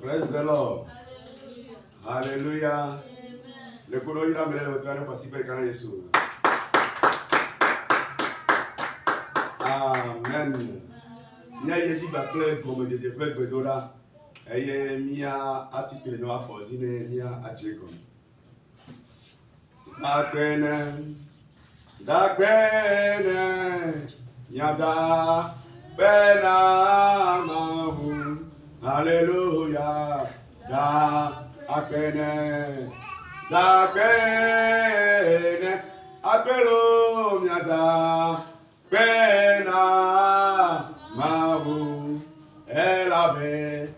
Praise the Lord. Alléluia. Le kono ira mele le trane pasiper kana Yesu. Amen. Nya yeji ba ple gomo de fe gbedora. Eye mia atitile no afodine mia ajeko. Dagbene nyada bena mahu. Hallelujah. Dagbene apelo nyada bena mahu. Elabe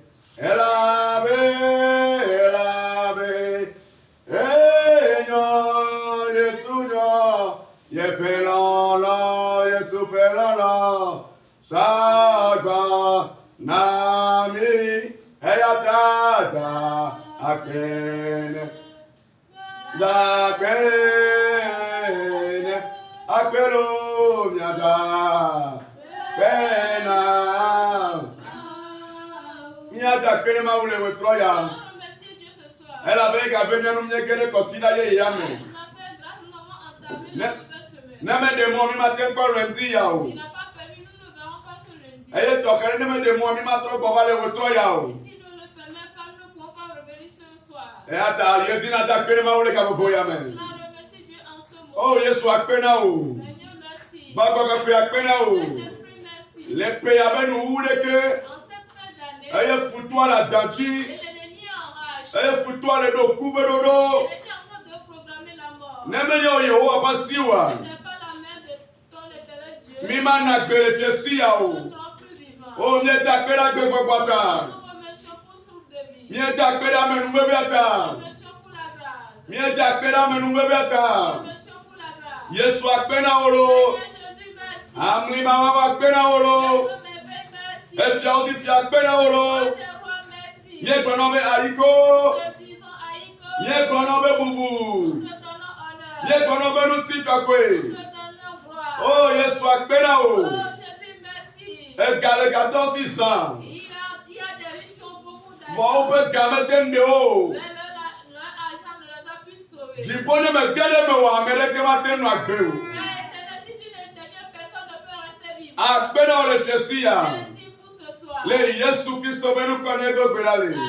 ye pelala Yesu pelala sagba nami eyatada akene apelo nyada pena nyada pena maule wetroya elle avait gardé bien nous que considérer yame Name de moi mi matin pas lundi yao. Il n'a pas permis, nous ne verrons pas ce lundi. Aye tokere name de moi mi matro baba le wetro yao. Si nous ne le permet pas, nous ne pouvons pas revenir ce soir. E ata yedina ta pene ma wole ka fo ya men. Cela remercie Dieu en ce moment. Oh Yesu akpena o. Seigneur merci. Baba ka pe akpena o. Saint-Esprit merci. Le pe ya benu wude ke. En cette fin d'année. Aye foutoir la danchi. Et l'ennemi enrage. Aye foutoir le do kubedodo. L'ennemi est en train de proclamer la mort. Neme yo Yehowa pasiwa. Mima na glorifier si ya o. Oh mieux t'appela gbe gbata. Mieux t'appela menu bebiata. Mieux t'appela menu bebiata. Yesu akpena olo. Amli mama akpena olo. Efia odi fia akpena olo. Mieux pronomme Aiko. Mieux pronomme Bubu. Mieux pronomme Nutikakwe. Oh, Yesu akpena o. Oh, Jésus, merci. Égale 14 600. Il y a des riches qui ont beaucoup d'argent. Bon, on peut gamer de haut. Mais leur argent ne les a plus sauvés. Jipone me gele me wa meleke maten no agbe o. Mais si tu n'interviens, personne ne peut rester vivant. Akpena o le fiesia. Merci pour ce soir. Le Yesu Kristo benu kone go gbelale. Amen.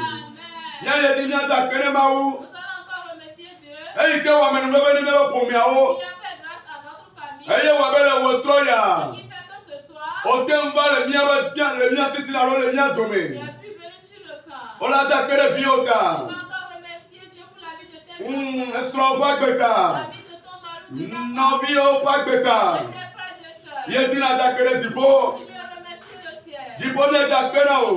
Nya ye di nya ta kpene ma Nous o. allons encore remercier Dieu. Eyi ke wa menu bebe ni me pomia o. Qui a fait grâce à notre famille. Eye wa bele wo troya. Qui fait que ce soir, O tem va le mia titi la le mia tu dome. as pu venir sur le camp. O la ta kpene On viota. va encore remercier Dieu pour la vie de tes enfants. Esro pa gbeta. La vie de ton mari, de ta No vi o pa gbeta. de tes frères et sœurs. Ye di na ta kpene dipo. Continue à remercier le ciel. Dipo ne ta kpena o. Oh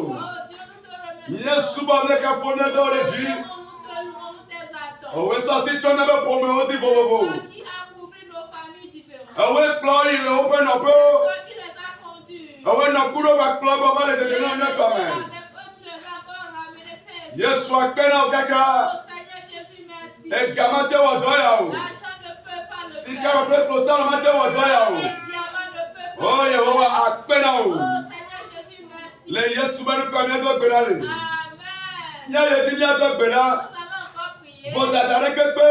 Dieu, nous te remercions. Yesu ba me ka fone do le ji. Nous te louons, nous t'exaltons. Owe so si chona be pome o ti vovovo. Toi qui as couvert nos familles différentes. Owe klo ile open up o. Toi qui les as conduits. Owe no kuro ba klo baba le de no nya Avec tome. eux, tu les as encore ramenés sains. Yesu akpena o Oh kaka. Seigneur Jésus, merci. E gamate wo do ya o. L'argent ne peut pas le Si faire. ka ba plus sa mate wo do ya o. Les diamants ne peuvent pas. Oh Yehowa akpena o. Oh Seigneur Jésus, merci. Le Yesu ba no kome do gbelale. Amen. Nya ye di nya do gbela. Nous allons encore prier. Vo dadare pepe.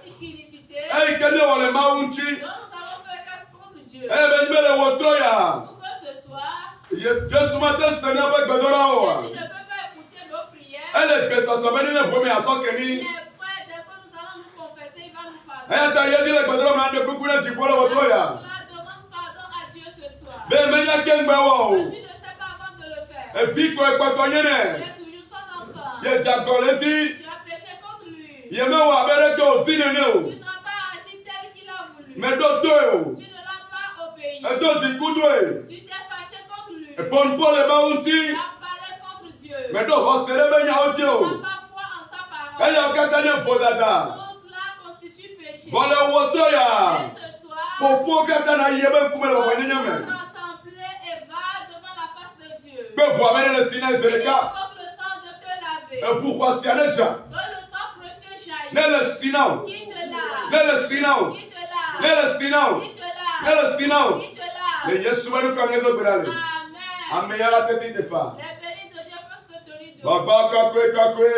Toute iniquité. Ei kene wo le maunchi. Donc nous avons fait contre Dieu. E be bele wo troya. Pour que ce soir, Yesu mate senya be gbedora o. Jésus ne peut pas écouter nos prières. Elle pesa so be ni bomi aso Il kemi. est prêt, dès que nous allons nous confesser, il va nous pardonner. Aya ta ye di le gbedora ma de kuku na jipolo wo troya. Cela demande pardon à Dieu ce soir. Be menya kengbe wo. Mais tu ne sais pas avant de le faire. E fi ko ekpoto Tu nyene. es toujours son enfant. Ye jagoleti. Tu as péché contre lui. Ye me wa bere ke o tinene o. Tu n'as pas agi tel qu'il a voulu. Me do to o. Tu ne l'as pas obéi. E do ti kudu e. Tu t'es fâché contre lui. E pon pole ba unti. Tu as parlé contre Dieu. Me do ho sere be nya oji Tu o. n'as pas foi en sa parole. E ya kata ne fo dada. Tout cela constitue péché. Vole wo troya. Et ce soir, Popo kata na ye be kumele wo ton nyene me. assemblée et va devant la face de Dieu. Pe bo amene le sina Il zereka. invoque le sang de te laver. E pourquoi si aneja. Que le sang précieux jaillit. Ne le sina o. Qui te lave. Ne le sina o. Qui te lave. Ne le sina o. Qui te lave. Ne le sina o. Qui te lave. Le Yesu ba no kame do gbelale. Amen. Ame ya la tete te fa. Les bénis de Dieu fassent te tenir Baba kakwe kakwe.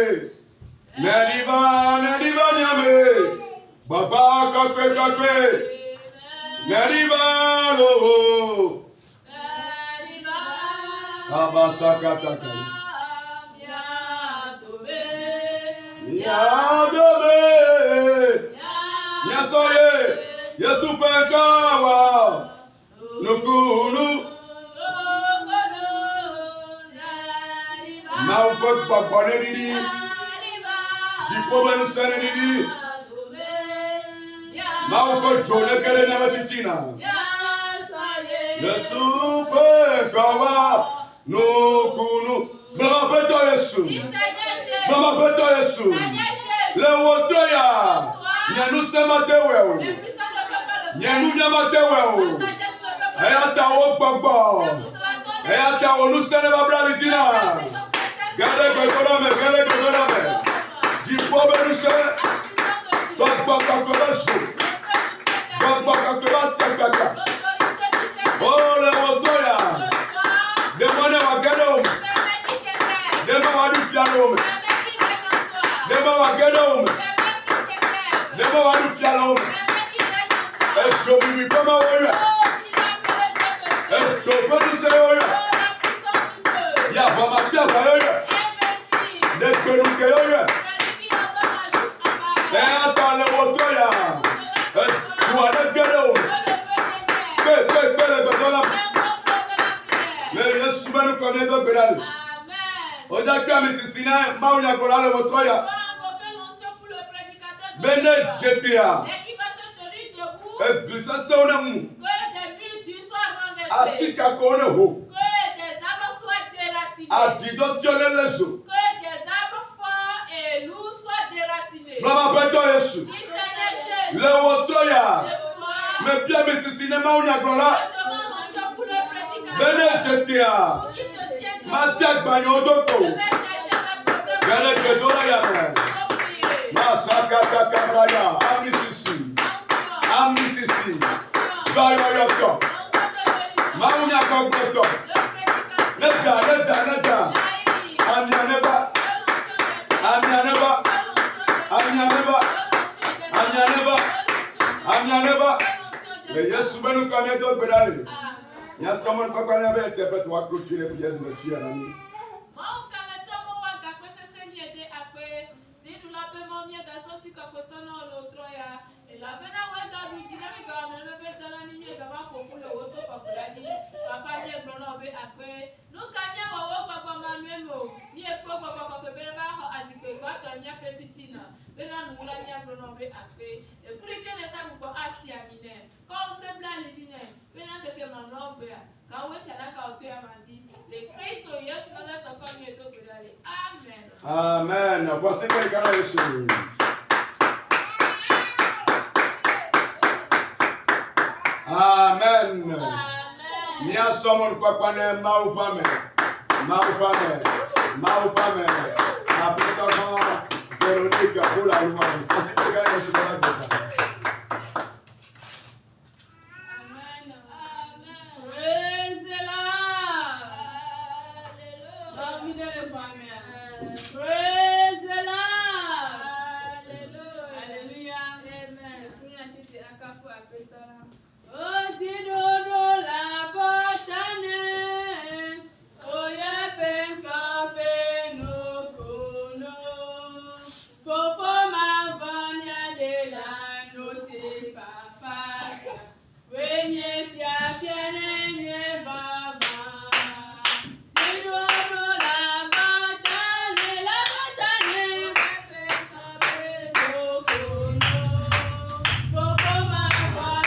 Nediva nyame. Baba kakwe. Nediva lo. Kabasakataka. Yadobe. Nyasoye. Yesu pekawa. Nukunu. Maupok babane didi. Jipoban sana didi. Maupok jole kele nama chichina. Yesu pekawa. Nukunu. Baba beto Yesu. Baba beto Yesu. Lewotoya. Nyanu sema tewe. Nyanu nyama tewe. Ayata wo gbogbo. Ayata wo nusene babra litina. Gale gogoda me. Jipo benuse. Gbogbo kakobasu. Gbogbo kakobatsakaka. Oh lewotoya. Demone wa gado. Dema wa du fialo. Dema wa gado. Dema wa du fialo. Jobi kama oya. Jobi se oya. Ya baba tia ba oya. De peruke oya. Ata le wotoya. Tu ala gado. Pe le bedola. Le Yesu banu kone do bedal. Oja gba mi sisina ma unya gola le wotoya. Bene jetia. Et puis ça c'est un amour. Que des murs soient renversés. Atika kone ho. Que des arbres soient déracinés. Adidotione leso. Que des arbres forts et lourds soient déracinés. Baba beto Yesu. Si Seigneur Jésus. Le wotoya. Ce soir. Me bien me sisine ma unya gola. Je demande onction pour le prédicateur. Bene jetia. Pour qu'il se tienne de Matia gbanyo doko. Je vais chercher mes problèmes. Gele kedola ya me. Pour prier. Masaka kabraya. Amisisi. Amisisi. Bayo yoko. Maunya kokoto. Neja. Amianeba. Le Yesu benu kane do bedale. Ya someone papa na be interprète wa clôturer prière de Dieu anani. Amen. Voici le cas de Jésus. Amen. Mia somon papa ne maupame. Apeta Véronique pour la loi. Voici le cas de Jésus. Bye.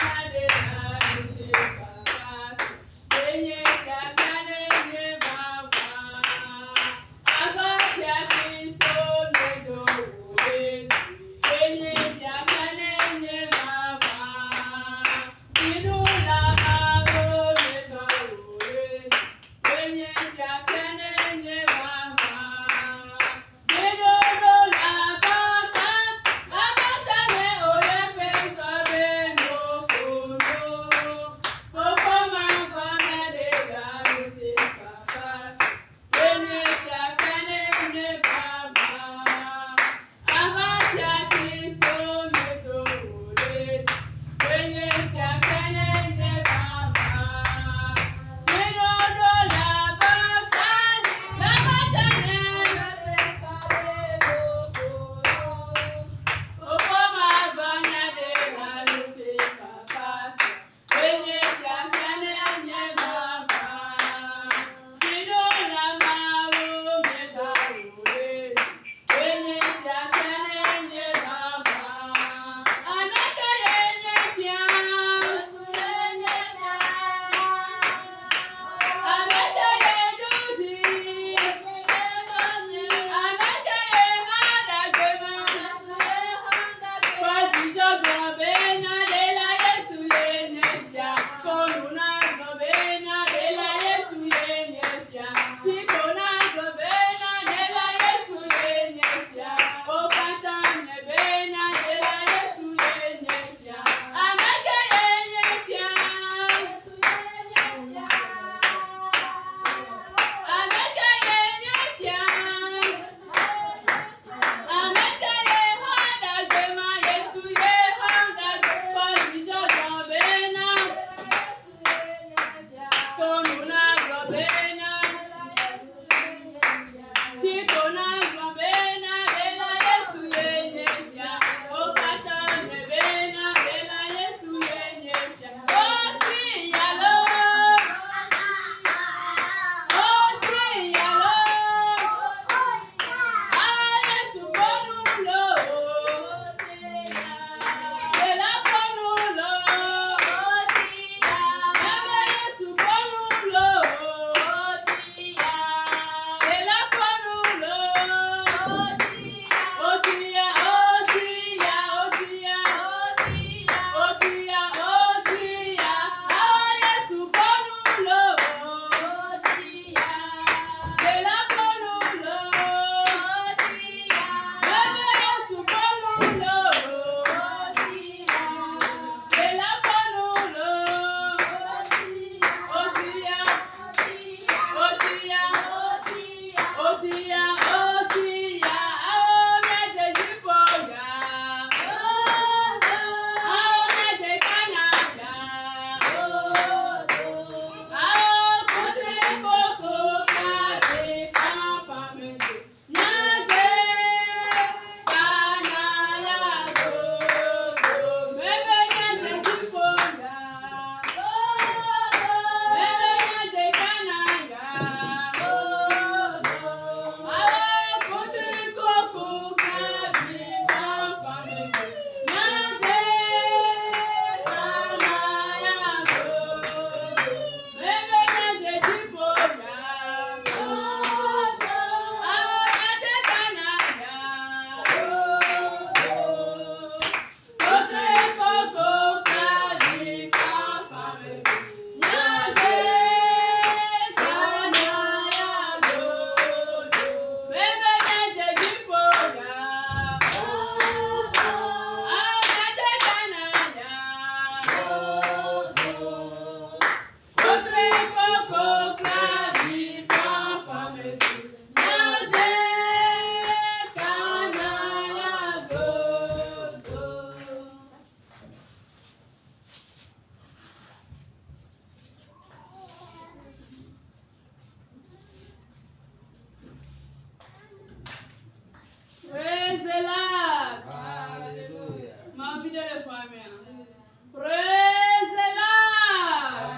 Praise the Lord.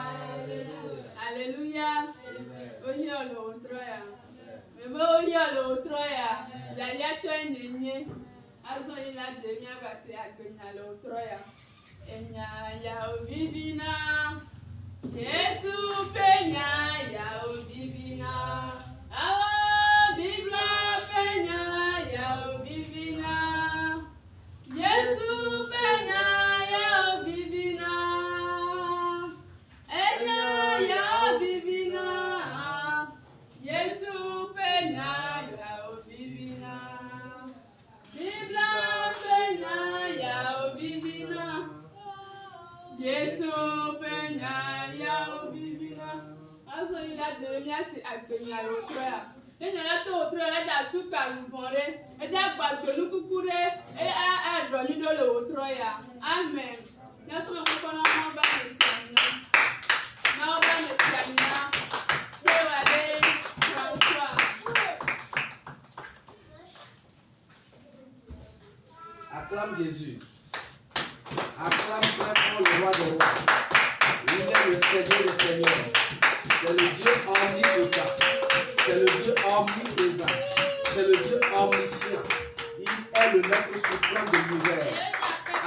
Alléluia. Oye lo troya. Mebe oye lo troya. Ya ya to enenye. Aso ila de mi abase agbenya lo troya. Enya ya obibina. Yesu penya ya obibina. Awo bibla penya ya obibina. Yesu penya ya obibina. Enya ya obibina. Yesu penya ya obibina. Bibla penya ya obibina. Yesu penya ya obibina. Aso ila de mi asi agbenya lo troya. Enya la to troya da chuka luvore. E da gbagbe lukukure. E a do ni do lo troya. Amen. Yesu mo ko na mo ba mi samina. Ma ba mi samina. Se wa de François. Acclame Jésus. Acclame très fort le roi des rois. Il est le Seigneur des seigneurs. C'est le Dieu omnipotent. C'est le Dieu omniprésent. C'est le Dieu omniscient. Il est le maître suprême de l'univers.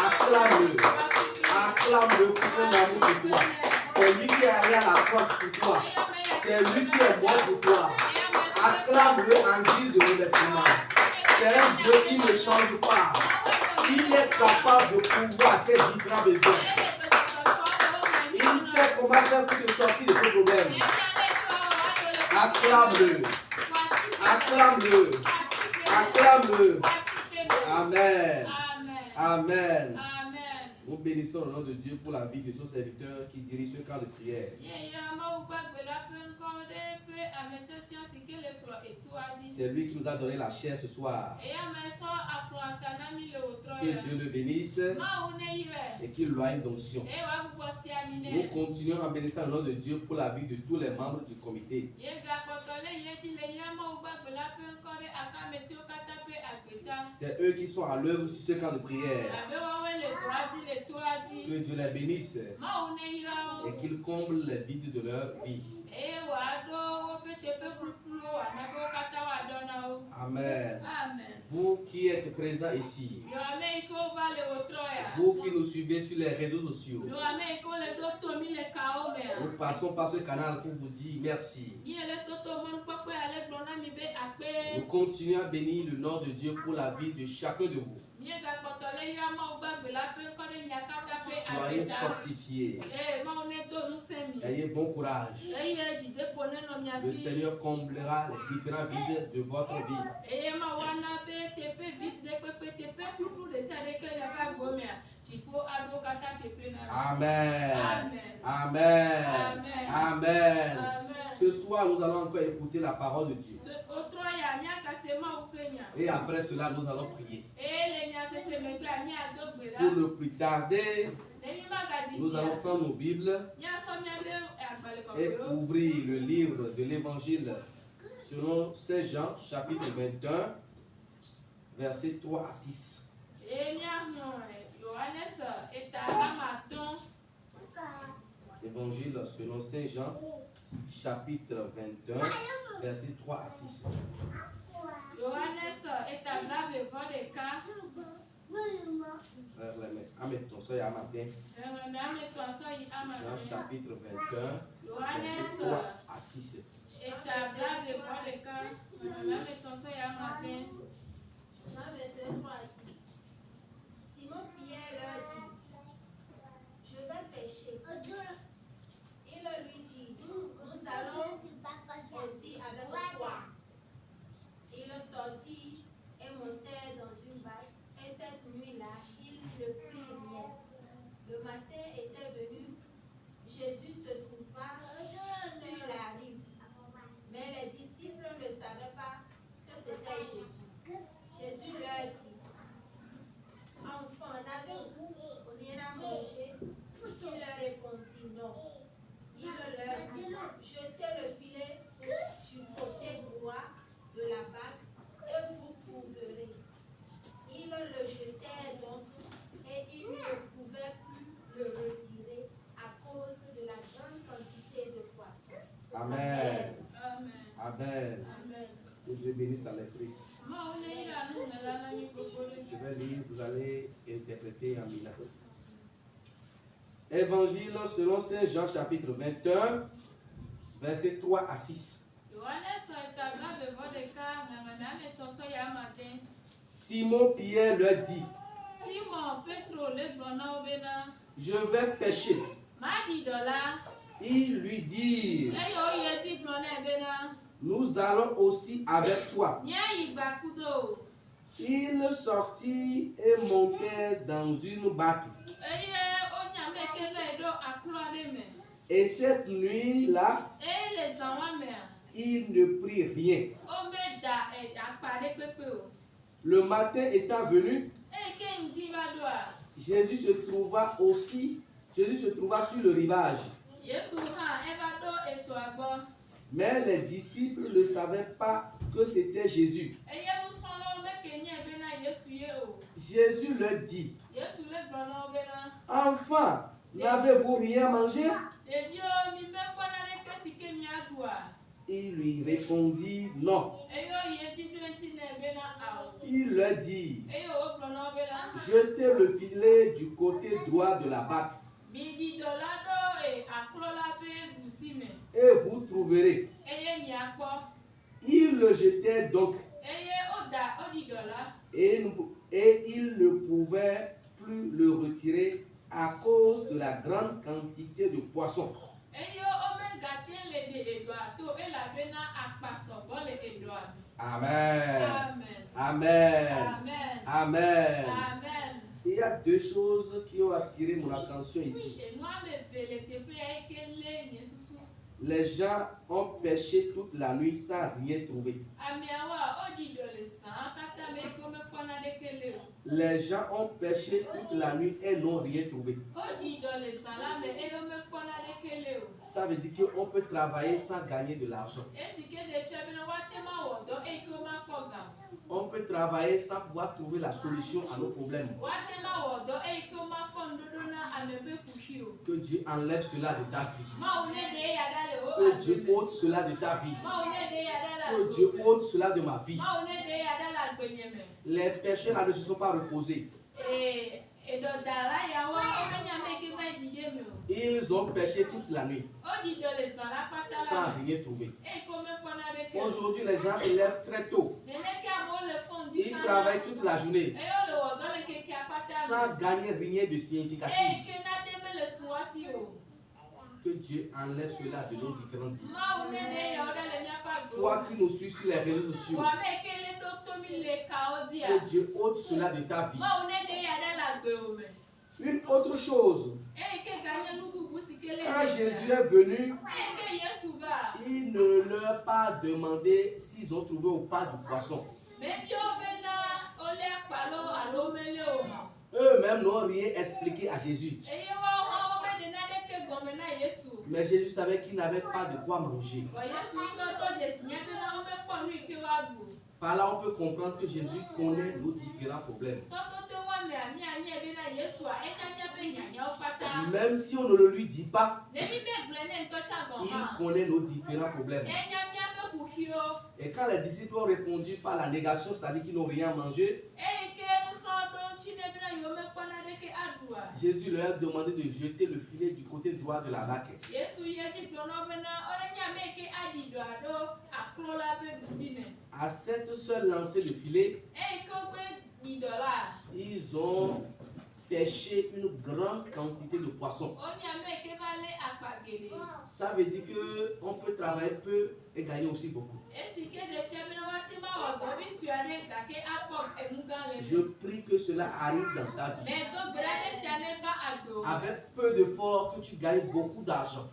Acclame-le. Acclame-le pour son amour pour toi. C'est lui qui est allé à la croix pour toi. C'est lui qui est mort pour toi. Acclame-le en guise de remerciement. C'est un Dieu qui ne change pas. Il est capable de pouvoir tes différents besoins. Il sait comment faire pour te sortir de ce problème. Acclame-le. Acclame-le. Acclame-le. Amen. Amen. Nous bénissons le nom de Dieu pour la vie de son serviteur qui dirige ce camp de prière. C'est lui qui nous a donné la chair ce soir. Que Dieu le bénisse et qu'il lui ait une onction. Nous continuons à bénir le nom de Dieu pour la vie de tous les membres du comité. C'est eux qui sont à l'œuvre sur ce camp de prière. Que Dieu les bénisse et qu'il comble les vides de leur vie. Amen. Vous qui êtes présents ici, vous qui nous suivez sur les réseaux sociaux, nous passons par ce canal pour vous dire merci. Nous continuons à bénir le nom de Dieu pour la vie de chacun de vous. Soyez fortifiés. Ayez bon courage. Le Seigneur comblera les différents vides de votre vie. Amen. Amen. Amen. Ce soir, nous allons encore écouter la parole de Dieu. Et après cela, nous allons prier. Pour ne plus tarder, nous allons prendre nos Bibles et ouvrir le livre de l'Évangile selon Saint Jean, chapitre 21, versets 3 à 6. Évangile selon Saint Jean, chapitre 21, versets 3 à 6. Amène ton seuil à matin. Jean chapitre 21, versets 3 à 6. Jean 22, 3 à 6. Simon Pierre leur dit, je vais pêcher. Il lui dit, nous allons aussi avec toi. Il sortit et montait dans une barque, et cette nuit-là, il ne prit rien. Le matin était venu, Jésus se trouva sur la rive, mais les disciples ne savaient pas que c'était Jésus. Jésus leur dit, enfants, n'avez-vous rien à manger? Il leur répondit non. Il leur dit, jetez le filet du côté droit de la barque et vous trouverez. Ils le jetèrent donc et ils à l'imprise. Je vais lire, vous allez interpréter en mina. Évangile selon Saint Jean chapitre 21, versets 3 à 6. Simon Pierre leur dit, je vais pêcher. Ils lui dirent, nous allons aussi avec toi. Ils sortirent et montèrent dans une barque. Et cette nuit-là, il ne prit rien. Le matin étant venu, Jésus se trouva sur le rivage. Mais les disciples ne savaient pas que c'était Jésus. Jésus leur dit, enfants, n'avez-vous rien mangé? Il lui répondit non. Il leur dit, jetez le filet du côté droit de la barque et vous trouverez. Ils le jetaient donc et ils ne pouvaient plus le retirer à cause de la grande quantité de poissons. Amen. Amen. Amen. Il y a deux choses qui ont attiré mon attention ici. Les gens ont pêché toute la nuit sans rien trouver. Les gens ont pêché toute la nuit et n'ont rien trouvé. Ça veut dire qu'on peut travailler sans gagner de l'argent. On peut travailler sans pouvoir trouver la solution à nos problèmes. Que Dieu enlève cela de ta vie. Que Dieu ôte cela de ta vie. Que Dieu ôte cela de ma vie. Les pécheurs là ne se sont pas reposés. Ils ont péché toute la nuit sans rien trouver. Aujourd'hui, les gens se lèvent très tôt. Ils travaillent toute la journée sans gagner rien de significatif. Que Dieu enlève cela de nos différentes vies. Toi qui nous suis sur les réseaux sociaux, que Dieu ôte cela de ta vie. Une autre chose, quand Jésus est venu, il ne leur a pas demandé s'ils ont trouvé ou pas du poisson. Eux-mêmes n'ont rien expliqué à Jésus. Mais Jésus savait qu'ils n'avaient pas de quoi manger. Par là, on peut comprendre que Jésus connaît nos différents problèmes. Même si on ne le lui dit pas, il connaît nos différents problèmes. Et quand les disciples ont répondu par la négation, c'est-à-dire qu'ils n'ont rien mangé, Jésus leur a demandé de jeter le filet du côté droit de la barque. À cette seule lancée de filet, ils ont pêché une grande quantité de poissons. Ça veut dire qu'on peut travailler peu et gagner aussi beaucoup. Je prie que cela arrive dans ta vie. Avec peu d'efforts, que tu gagnes beaucoup d'argent.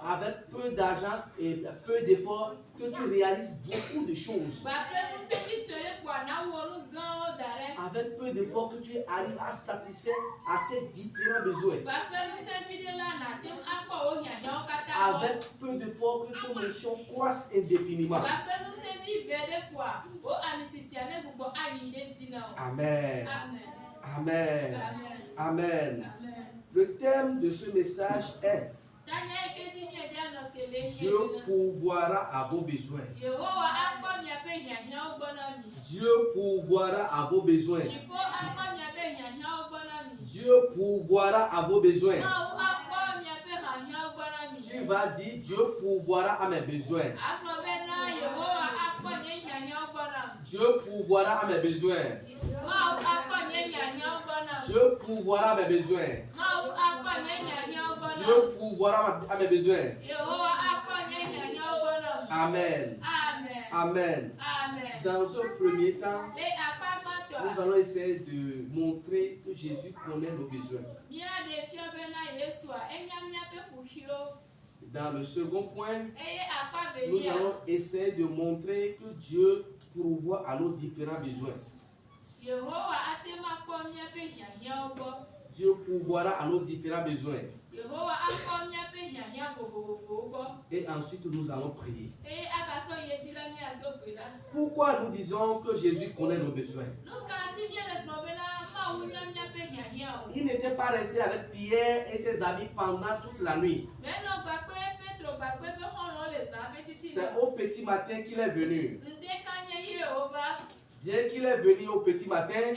Avec peu d'argent et peu d'efforts, que tu réalises beaucoup de choses. Avec peu d'efforts, que tu arrives à satisfaire à tes différents besoins. Avec peu d'efforts, que ton mission croisse indéfiniment. Amen. Amen. Amen. Le thème de ce message est Dieu pourvoira à vos besoins. Dieu pourvoira à vos besoins. Dieu pourvoira à vos besoins. Tu vas dire, Dieu pourvoira à mes besoins. Dieu pourvoira à mes besoins. Dieu pourvoira à mes besoins. Dieu pourvoira à mes besoins. Amen. Amen. Dans un premier temps, nous allons essayer de montrer que Jésus connaît nos besoins. Dans le second point, nous allons essayer de montrer que Dieu pourvoit à nos différents besoins. Dieu pourvoira à nos différents besoins. Et ensuite, nous allons prier. Pourquoi nous disons que Jésus connaît nos besoins? Il n'était pas resté avec Pierre et ses amis pendant toute la nuit. C'est au petit matin qu'il est venu. Bien qu'il est venu au petit matin,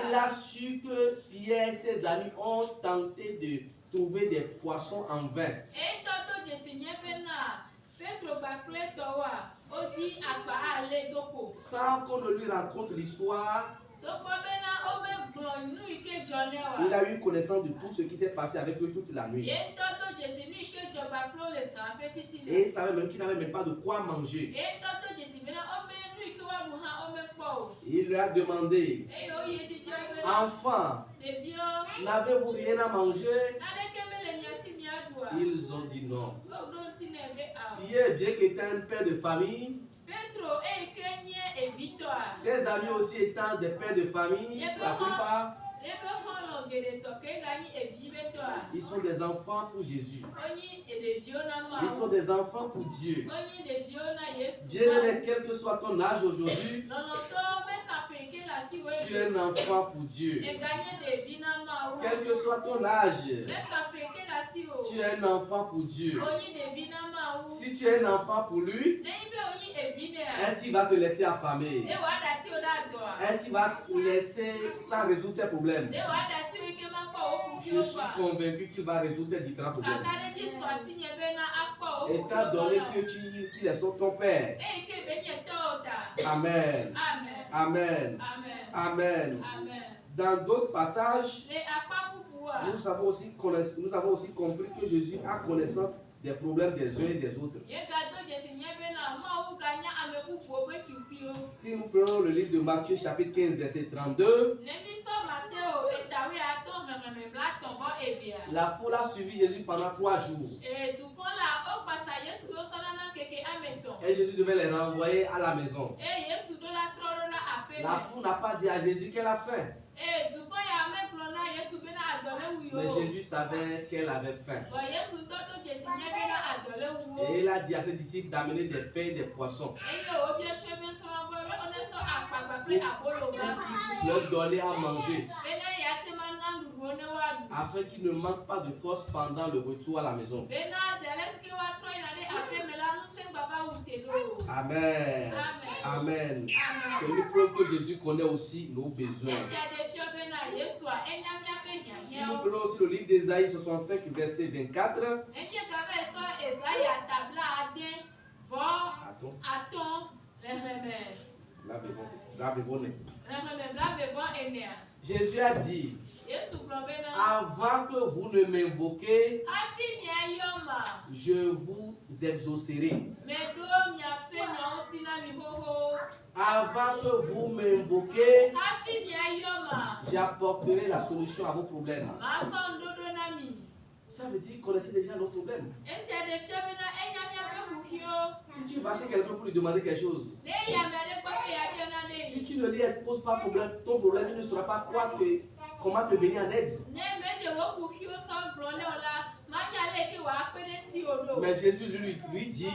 il a su que Pierre et ses amis ont tenté de trouver des poissons en vain. Sans qu'on ne lui raconte l'histoire, il a eu connaissance de tout ce qui s'est passé avec eux toute la nuit. Et il savait même qu'il n'avait même pas de quoi manger. Il lui a demandé, enfant, n'avez-vous rien à manger? Ils ont dit non. Pierre, bien qu'étant un père de famille, ses amis aussi étant des pères de famille, pour la plupart, ils sont des enfants pour Jésus. Ils sont des enfants pour Dieu. Bien-aimé, quel que soit ton âge aujourd'hui, tu es un enfant pour Dieu. Quel que soit ton âge, tu es un enfant pour Dieu. Si tu es un enfant pour lui, est-ce qu'il va te laisser affamer? Est-ce qu'il va te laisser sans résoudre tes problèmes? Je suis convaincu qu'il va résoudre tes différents problèmes. Étant donné qu'il est ton père. Amen. Amen. Amen. Dans d'autres passages, nous avons aussi compris que Jésus a connaissance des problèmes des uns et des autres. Si nous prenons le livre de Matthieu chapitre 15 verset 32, la foule a suivi Jésus pendant 3 jours. Et Jésus devait les renvoyer à la maison. La foule n'a pas dit à Jésus qu'elle a faim. Mais Jésus savait qu'elle avait faim. Et il a dit à ses disciples d'amener des pains et des poissons. Pour qu'ils puissent leur donner à manger. Afin qu'ils ne manquent pas de force pendant le retour à la maison. Amen. Amen. C'est une preuve que Jésus connaît aussi nos besoins. Si nous prenons aussi le livre d'Ésaïe 65, verset 24. Jésus a dit, avant que vous ne m'invoquez, je vous exaucerai. Avant que vous m'invoquez, j'apporterai la solution à vos problèmes. Ça veut dire qu'il connaissait déjà nos problèmes. Si tu vas chez quelqu'un pour lui demander quelque chose, si tu ne lui exposes pas ton problème, il ne saura pas comment te venir en aide. Mais Jésus lui dit,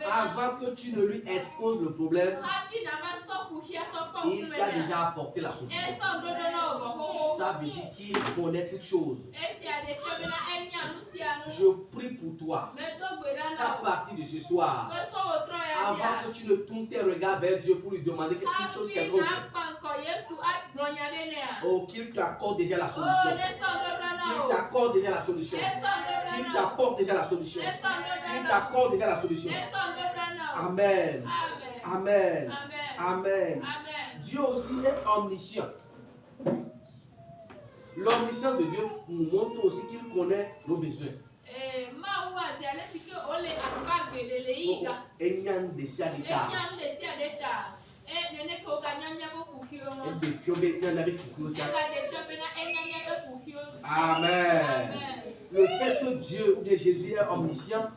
avant que tu ne lui exposes le problème, il t'a déjà apporté la solution. Ça veut dire qu'il connaît toutes choses. Je prie pour toi qu'à partir de ce soir, avant que tu ne tournes tes regards vers Dieu pour lui demander quelque chose quelconque, oh, qu'il t'accorde déjà la solution. Qu'il t'accorde déjà la solution. Qu'il t'apporte déjà la solution. Qu'il t'accorde déjà la solution. Amen. Amen. Amen. Dieu aussi est omniscient. L'omniscience de Dieu nous montre aussi qu'il connaît nos besoins. Amen. Le fait que Dieu ou bien Jésus est omniscient,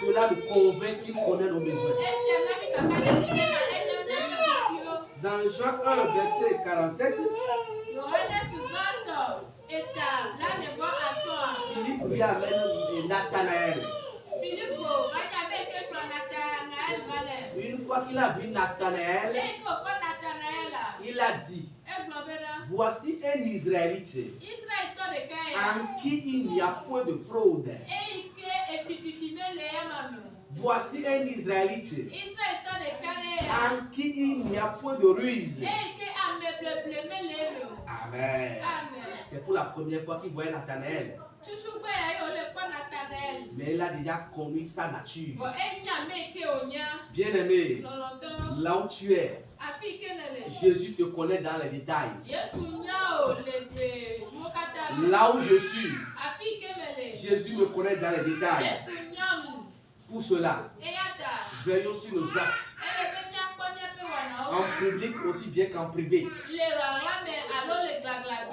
cela nous convainc qu'il connaît nos besoins. Dans Jean 1, verset 47, Philippe lui amène Nathanaël. Une fois qu'il a vu Nathanaël, il a dit: voici un Israélite en qui il n'y a point de fraude. Voici un Israélite en qui il n'y a point de ruse. Amen. C'est pour la première fois qu'il voyait Nathanaël. Mais il a déjà connu sa nature. Bien-aimé, là où tu es, Jésus te connaît dans les détails. Là où je suis, Jésus me connaît dans les détails. Pour cela, veillons sur nos axes, en public aussi bien qu'en privé.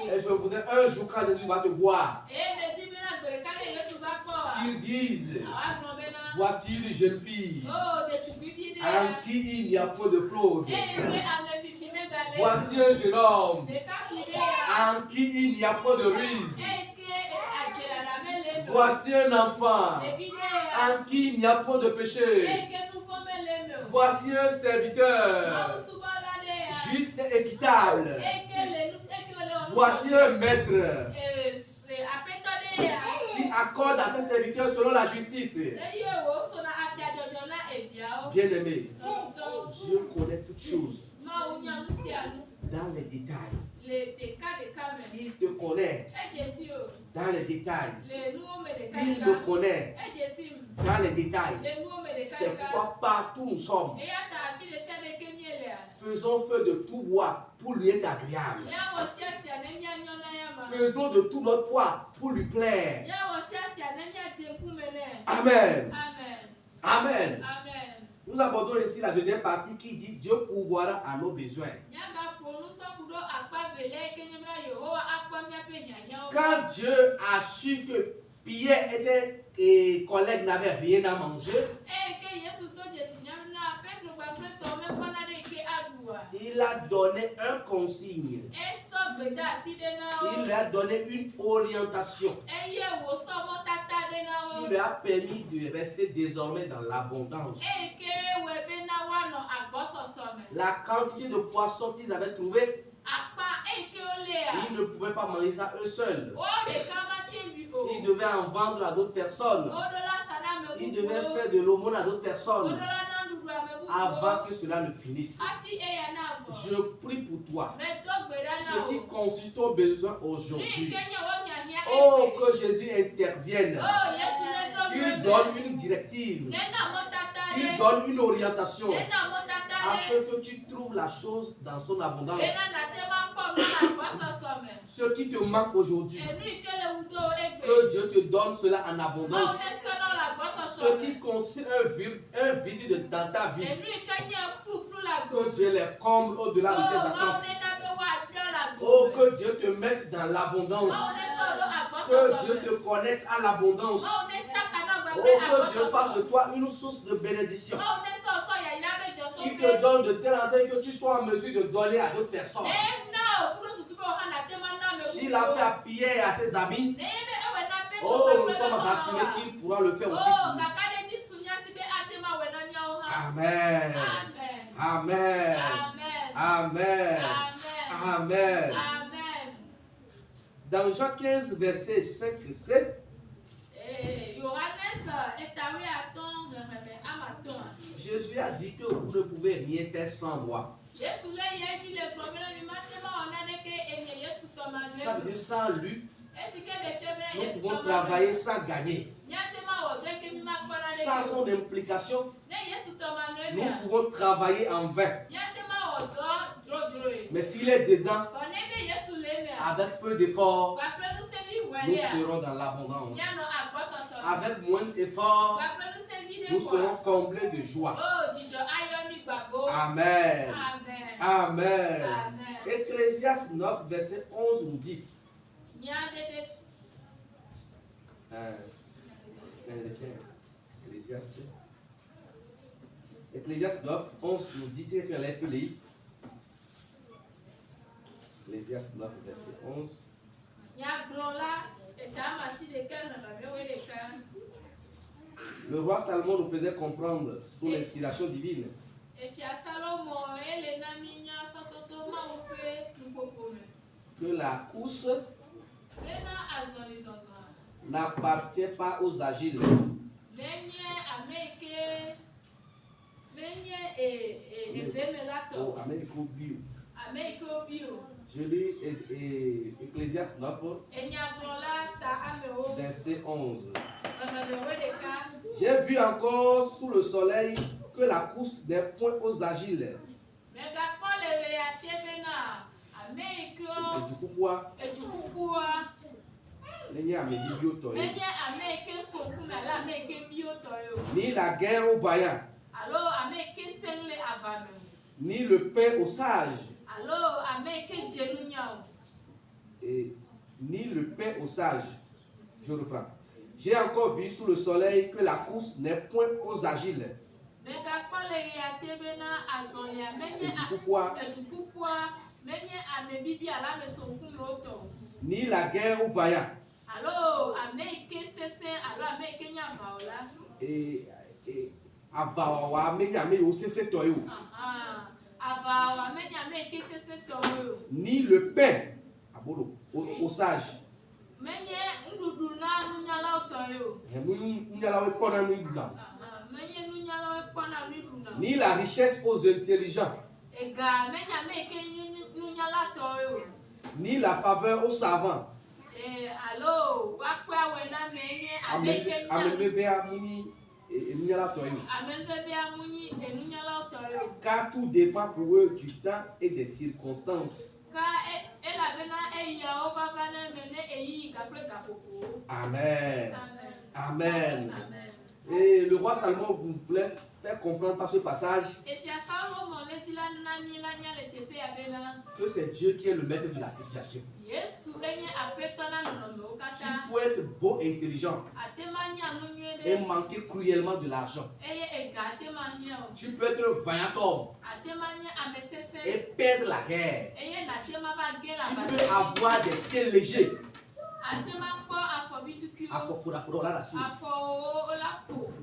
Et je voudrais un jour, quand Jésus va te voir, qu'il dise: voici une jeune fille en qui il n'y a pas de fraude. Voici un jeune homme en qui il n'y a pas de ruse. Voici un enfant en qui il n'y a pas de péché. Voici un serviteur juste et équitable. Voici un maître qui accorde à ses serviteurs selon la justice. Bien-aimé, Dieu connaît toutes choses dans les détails. Il te connaît dans les détails. Il me connaît dans les détails. C'est pourquoi partout où nous sommes, faisons feu de tout bois pour lui être agréable. Faisons de tout notre poids pour lui plaire. Amen. Amen. Nous abordons ici la deuxième partie qui dit: Dieu pourvoira à nos besoins. Quand Dieu a su que Pierre et ses collègues n'avaient rien à manger, il a donné un consigne. Il lui a donné une orientation qui lui a permis de rester désormais dans l'abondance. La quantité de poissons qu'ils avaient trouvé, ils ne pouvaient pas manger ça eux seuls. Ils devaient en vendre à d'autres personnes. Ils devaient faire de l'aumône à d'autres personnes avant que cela ne finisse. Je prie pour toi, ce qui constitue ton besoin aujourd'hui. Oh, que Jésus intervienne, qu'il donne une directive, qu'il donne une orientation, afin que tu trouves la chose dans son abondance. Ce qui te manque aujourd'hui, que Dieu te donne cela en abondance. Ce qui constitue un vide dans ta vie, que Dieu les comble au-delà de tes attentes. Oh, que Dieu te mette dans l'abondance. Que Dieu te connecte à l'abondance. Oh, que Dieu fasse de toi une source de bénédiction. Qu'il te donne de telles enseignes que tu sois en mesure de donner à d'autres personnes. S'il a fait à Pierre et à ses amis, oh, nous sommes rassurés qu'il pourra le faire aussi pour nous. Amen. Amen. Amen. Amen. Amen. Dans Jean 15, verset 5 et 7, Jésus a dit que vous ne pouvez rien faire sans moi. Ça veut dire sans lui, nous pouvons travailler sans gagner. Sans son implication, nous pouvons travailler en vain. Mais s'il est dedans, avec peu d'efforts, nous serons dans l'abondance. Avec moins d'efforts, nous serons comblés de joie. Amen. Amen. Ecclésiaste 9, verset 11 nous dit. Ecclésiaste 9, 11 nous dit, c'est qu'elle est appelée. Ecclésiaste 9, verset 11. Le roi Salomon nous faisait comprendre sous l'inspiration divine que la course n'appartient pas aux agiles. Je lis Ecclésiaste 9, verset 11. J'ai vu encore sous le soleil que la course n'est point aux agiles. Et du coup, quoi? Ni la guerre aux vaillants, ni le pain aux sages, et ni le pain aux sages. Je reprends. J'ai encore vu sous le soleil que la course n'est point aux agiles. Et du coup, quoi? Ni la guerre aux vaillants. Et ni le pain aux sages. Ni la richesse aux intelligents. Ni la faveur aux savants. Car tout dépend pour eux du temps et des circonstances. Amen. Amen. Et le roi Salomon nous voulait faire comprendre par ce passage que c'est Dieu qui est le maître de la situation. Tu peux être beau et intelligent et manquer cruellement de l'argent. Tu peux être vaillant homme et perdre la guerre. Tu peux avoir des pieds légers.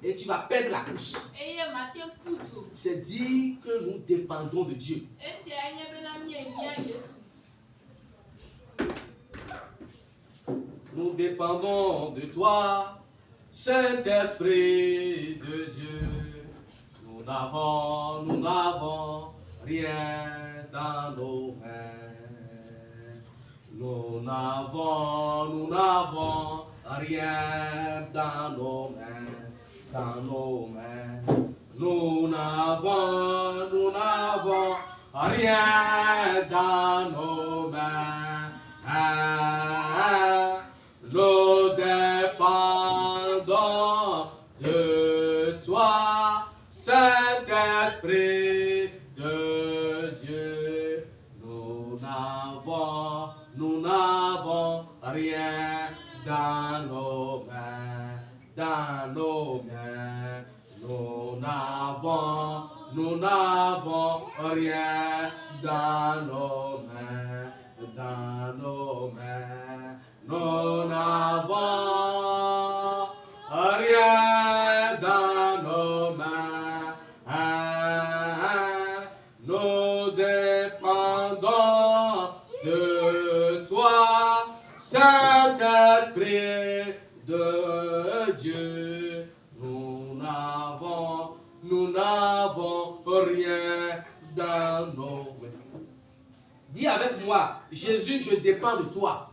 Et tu vas perdre la course. C'est dire que nous dépendons de Dieu. Nous dépendons de toi, Saint-Esprit de Dieu. Nous n'avons rien dans nos mains. Nous n'avons rien dans nos mains. Dans nos mains. Nous n'avons rien dans nos mains. Nous dépendons de toi, Saint-Esprit de Dieu. Nous n'avons rien dans nos mains, dans nos mains. Nous n'avons rien dans nos mains, dans nos mains. Nous n'avons rien dans nos mains. Nous dépendons rien dans nos mains. Dis avec moi, Jésus, je dépends de toi.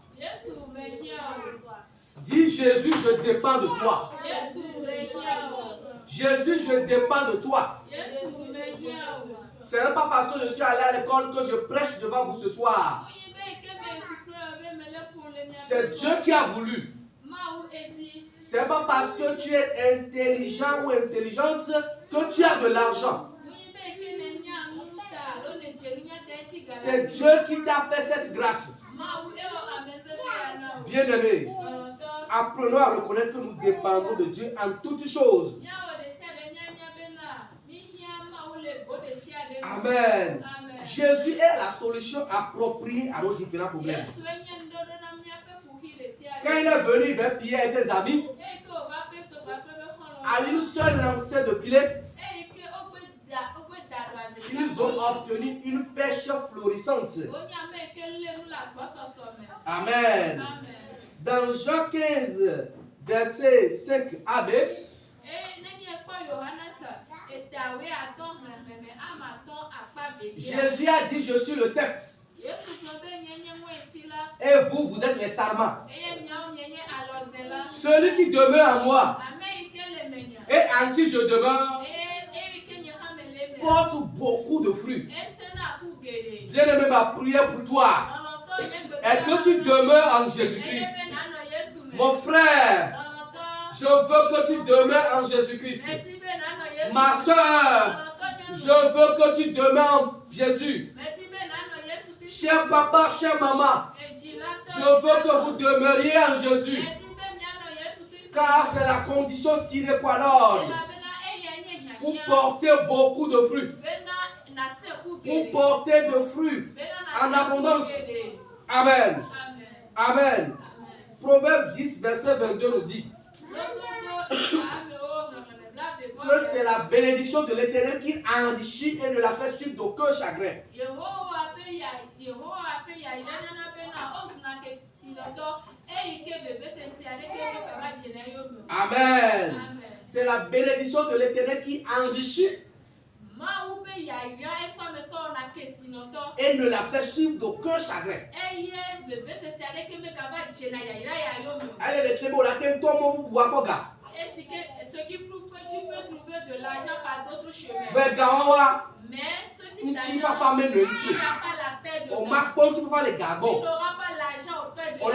Dis Jésus, je dépends de toi. Jésus, je dépends de toi. Ce n'est pas parce que je suis allé à l'école que je prêche devant vous ce soir. C'est Dieu qui a voulu. Ce n'est pas parce que tu es intelligent ou intelligente que tu as de l'argent. C'est Dieu qui t'a fait cette grâce. Bien-aimés, apprenons à reconnaître que nous dépendons de Dieu en toutes choses. Amen. Jésus est la solution appropriée à nos différents problèmes. Quand il est venu vers Pierre et ses amis, à une seule lancée de filet, ils ont obtenu une pêche florissante. Amen. Dans Jean 15, verset 5ab, Jésus a dit, je suis le sept. Et vous, vous êtes les sarments. Celui qui demeure en moi et en qui je demeure porte beaucoup de fruits. Bien-aimé, ma prière pour toi est que tu demeures en Jésus-Christ. Mon frère, je veux que tu demeures en Jésus-Christ. Ma soeur, je veux que tu demeures en Jésus. Cher papa, chère maman, je veux que vous demeuriez en Jésus. Car c'est la condition sine qua non pour porter beaucoup de fruits. Pour porter de fruits en abondance. Amen. Amen. Proverbe 10, verset 22 nous dit que c'est la bénédiction de l'Éternel qui enrichit et ne la fait suivre d'aucun chagrin. Amen. C'est la bénédiction de l'Éternel qui enrichit et ne la fait suivre d'aucun chagrin. Elle est très beau, la tête tombe ou boga. Ce qui prouve que tu peux trouver de l'argent par d'autres chemins. Mais ce type d'argent, tu n'as pas la paix de Dieu. Tu n'auras pas l'argent auprès de Dieu.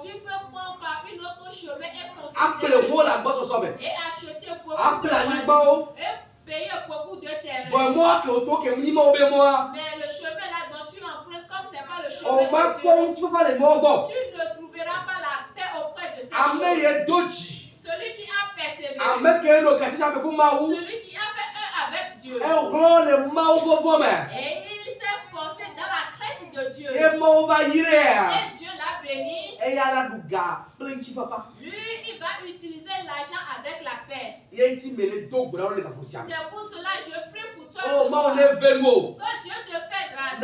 Tu peux prendre par une autre chemin et construire et acheter beaucoup et payer beaucoup de terrain. Mais le chemin là dont tu empruntes, comme ce n'est pas le chemin de Dieu, tu ne trouveras pas la paix auprès de ces choses. Celui qui a persévéré, celui qui a fait un avec Dieu, et il s'est forcé dans la crainte de Dieu, et Dieu l'a béni. Lui, il va utiliser l'argent avec la paix. C'est pour cela que je prie pour toi ce soir, que Dieu te fait grâce,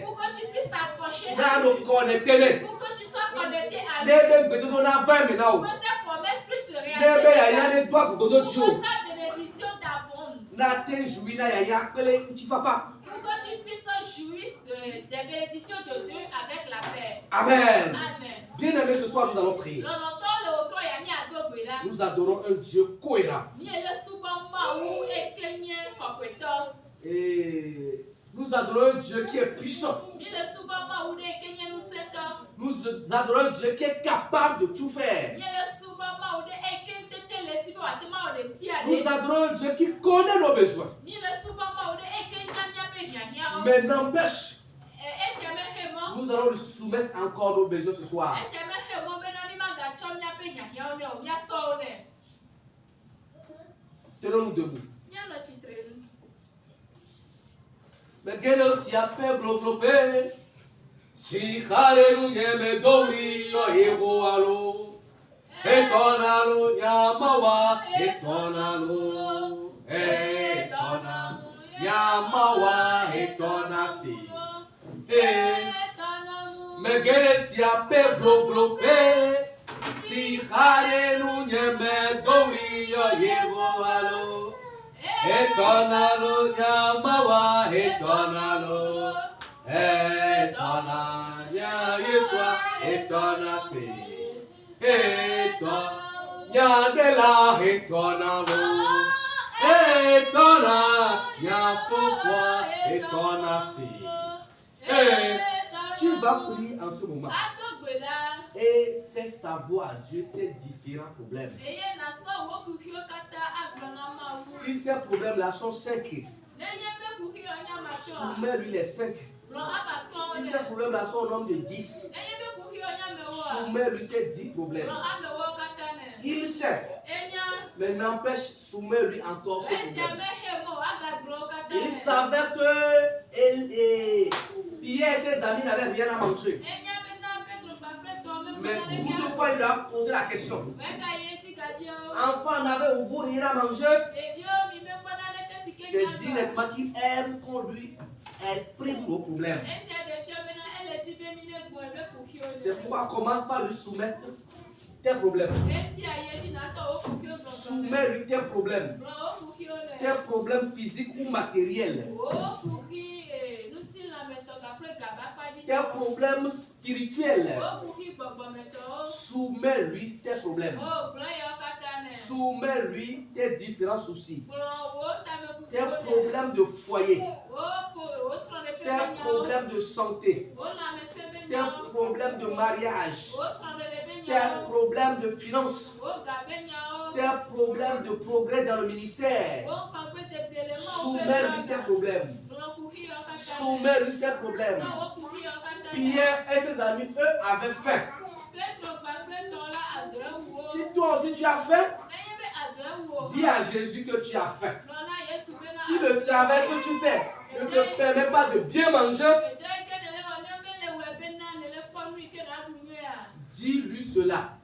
pour que tu puisses t'accrocher à lui, pour que tu sois connecté à lui, pour que ses promesses puissent se réaliser, pour que sa bénédiction t'abonde, pour que tu puisses jouir des bénédictions de Dieu avec la paix. Amen. Amen. Bien-aimés, ce soir nous allons prier. Nous adorons un Dieu cohérent. Et nous adorons un Dieu qui est puissant. Nous adorons un Dieu qui est capable de tout faire. Nous adorons un Dieu qui connaît nos besoins. Mais n'empêche, nous allons lui soumettre encore nos besoins ce soir. Tenons-nous debout. Mais quel si a développé, si Hallelujah me domino ego alo, etonalo yamawa, etonalo, yamawa, etonasi. Mais quel si a développé, si Hallelujah me domino ego alo. Etonalo nyamawa, etonalo. Etona nya Yeswa, etona se. Etona nya dela, etona wo. Etona nya fofwa, etona se. Tu vas prier en ce moment et fais savoir à Dieu tes différents problèmes. Si ces problèmes-là sont 5, soumets-lui les 5. Si ces problèmes-là sont au nombre de 10, soumets-lui ces 10 problèmes. Il sait, mais n'empêche, soumets-lui encore ce problème. Il savait que Pierre et ses amis n'avaient rien à manger. Mais beaucoup de fois, il a posé la question. Enfant n'avait au bout rien à manger. C'est dire nettement qu'il aime qu'on lui exprime nos problèmes. C'est pourquoi commence par lui soumettre tes problèmes. Soumets-lui tes problèmes. Tes problèmes physiques ou matériels. Tes problèmes spirituels. Soumets-lui tes problèmes. Soumets-lui tes différents soucis. Tes problèmes de foyer. Tes problèmes de santé. Tes problèmes de mariage. Tes problèmes de finances. Tes problèmes de progrès dans le ministère. Soumets-lui ces problèmes. Soumets-lui ces problèmes. Pierre et ses amis, eux, avaient faim. Si toi aussi tu as faim, dis à Jésus que tu as faim. Si le travail que tu fais ne te permet pas de bien manger, dis-lui cela.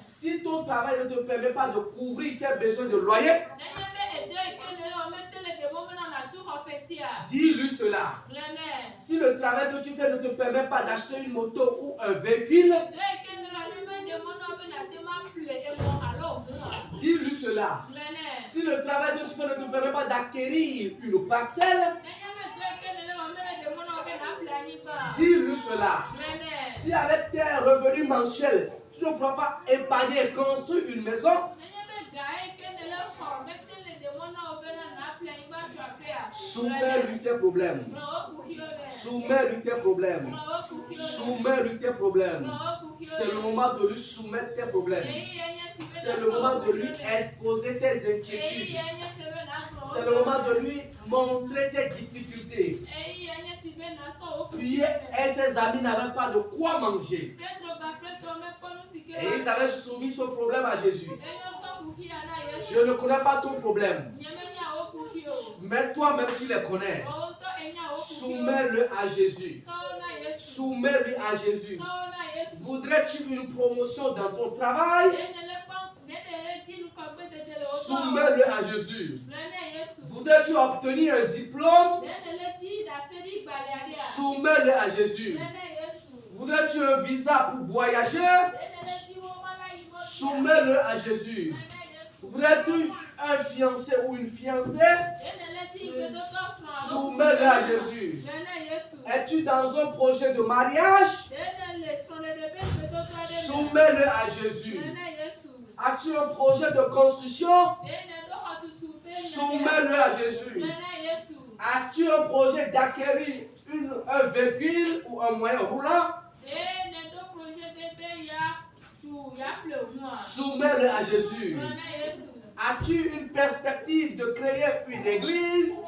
Si ton travail ne te permet pas de couvrir tes besoins de loyer, dis-lui cela. Si le travail que tu fais ne te permet pas d'acheter une moto ou un véhicule, dis-lui cela. Si le travail que tu fais ne te permet pas d'acquérir une parcelle, dis-lui cela. Si avec tes revenus mensuels, tu ne pourras pas épargner et construire une maison, soumets-lui tes problèmes. Soumets-lui tes problèmes. Soumets-lui tes problèmes. C'est le moment de lui soumettre tes problèmes. C'est le moment de lui exposer tes inquiétudes. C'est le moment de lui montrer tes difficultés. Pierre et ses amis n'avaient pas de quoi manger. Et ils avaient soumis ce problème à Jésus. Je ne connais pas ton problème. Mais toi-même tu les connais. Soumets-le à Jésus. Soumets-le à Jésus. Voudrais-tu une promotion dans ton travail? Soumets-le à Jésus. Voudrais-tu obtenir un diplôme? Soumets-le à Jésus. Voudrais-tu un visa pour voyager? Soumets-le à Jésus. Voudrais-tu un fiancé ou une fiancée? Soumets-le à Jésus. Es-tu dans un projet de mariage? Soumets-le à Jésus. As-tu un projet de construction? Soumets-le à Jésus. As-tu un projet d'acquérir un véhicule ou un moyen roulant? Soumets-le à Jésus. As-tu une perspective de créer une église?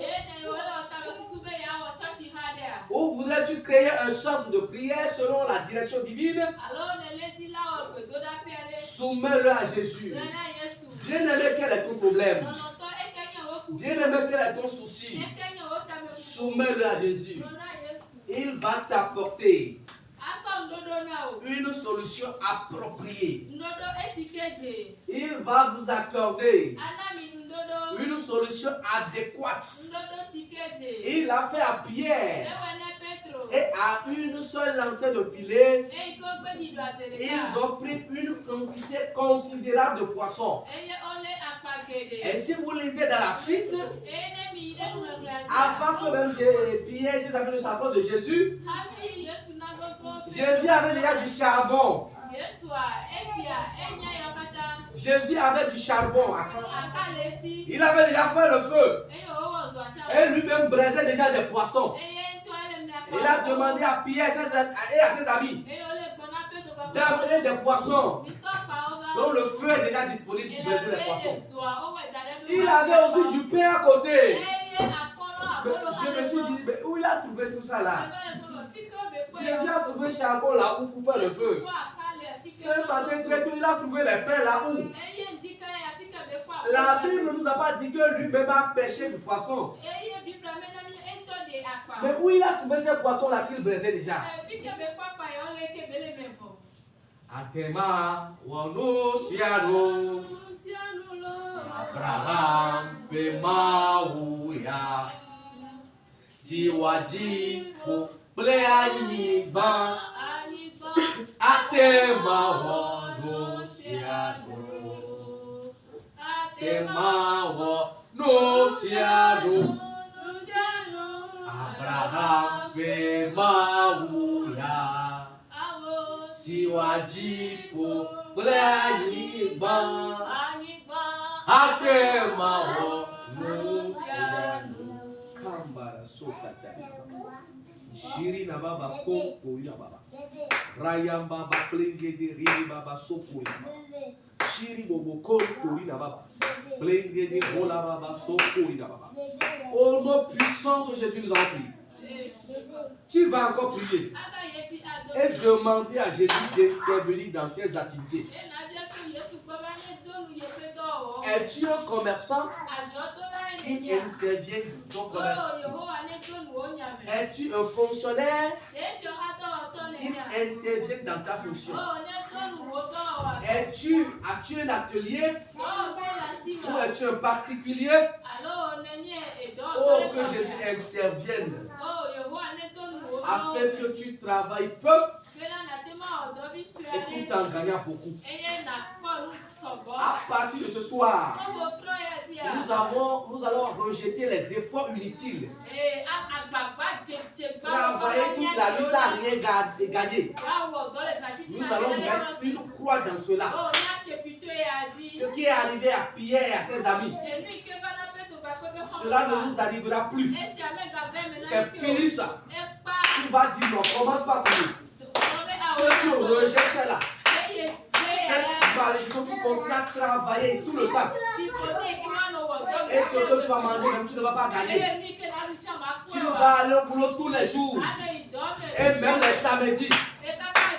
Ou voudrais-tu créer un centre de prière selon la direction divine? Soumets-le à Jésus. Bien-aimé, quel est ton problème? Bien-aimé, quel est ton souci? Soumets-le à Jésus. Il va t'apporter une solution appropriée. Il va vous accorder une solution adéquate. Il l'a fait à Pierre. Et à une seule lancée de filet, ils ont pris une quantité considérable de poissons. Et si vous lisez dans la suite, avant que même Pierre et ses amis ne s'approchent de Jésus, Jésus avait déjà du charbon. Jésus avait du charbon. Il avait déjà fait le feu. Et lui-même braisait déjà des poissons. Il a demandé à Pierre et à ses amis d'amener des poissons dont le feu est déjà disponible pour braiser les poissons. Il avait aussi du pain à côté. Je me suis dit, mais où il a trouvé tout ça là? Jésus a trouvé le charbon là où pour faire le feu. Ce matin très tôt, il a trouvé les pains là où. La Bible ne nous a pas dit que lui-même a pêché du poisson. Mais où il a trouvé ces poissons là qu'il braisait déjà? Atema wonusiano Abraham pemauya siwaji po pleaniba Atema wonusiano Atema wonusiano Abraham pemauya Siwaji po pleaniba Atema wonusiano Kambara sokata Shiri na baba koko ya baba Rayamba baba plengede riri baba soko ya baba Shiri bobo koko ya baba Plengede rola baba soko ya baba. Au nom puissant de Jésus nous avons prié. Tu vas encore prier et demander à Jésus d'intervenir dans tes activités. Es-tu un commerçant? Il intervient dans ton commerce. Es-tu un fonctionnaire? Il intervient dans ta fonction. As-tu un atelier? Ou es-tu un particulier? Oh, que Jésus intervienne afin que tu travailles peu et tout en gagnant beaucoup. À partir de ce soir, nous allons rejeter les efforts inutiles. Travailler toute la nuit sans rien gagner. Nous allons mettre une croix dans cela. Ce qui est arrivé à Pierre et à ses amis, cela ne nous arrivera plus. C'est fini ça. Tu vas dire non, commence pas par nous. Tu rejettes cela. Cette malédiction qui continue à travailler tout le temps. Et ce que tu vas manger, même tu ne vas pas gagner. Tu vas aller au boulot tous les jours. Et même les samedis.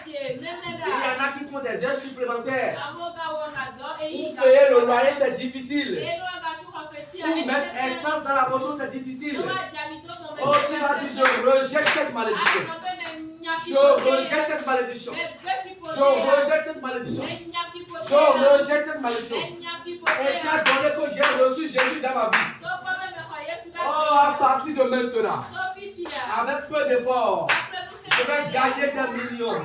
Il y en a qui font des heures supplémentaires. Pour payer le loyer, c'est difficile. Pour mettre essence dans la moto, c'est difficile. Oh, tu vas dire, je rejette cette malédiction. Je rejette cette malédiction. Je rejette cette malédiction. Je rejette cette malédiction. Étant donné que j'ai reçu Jésus dans ma vie. Oh, à partir de maintenant, avec peu d'efforts, je vais gagner des millions.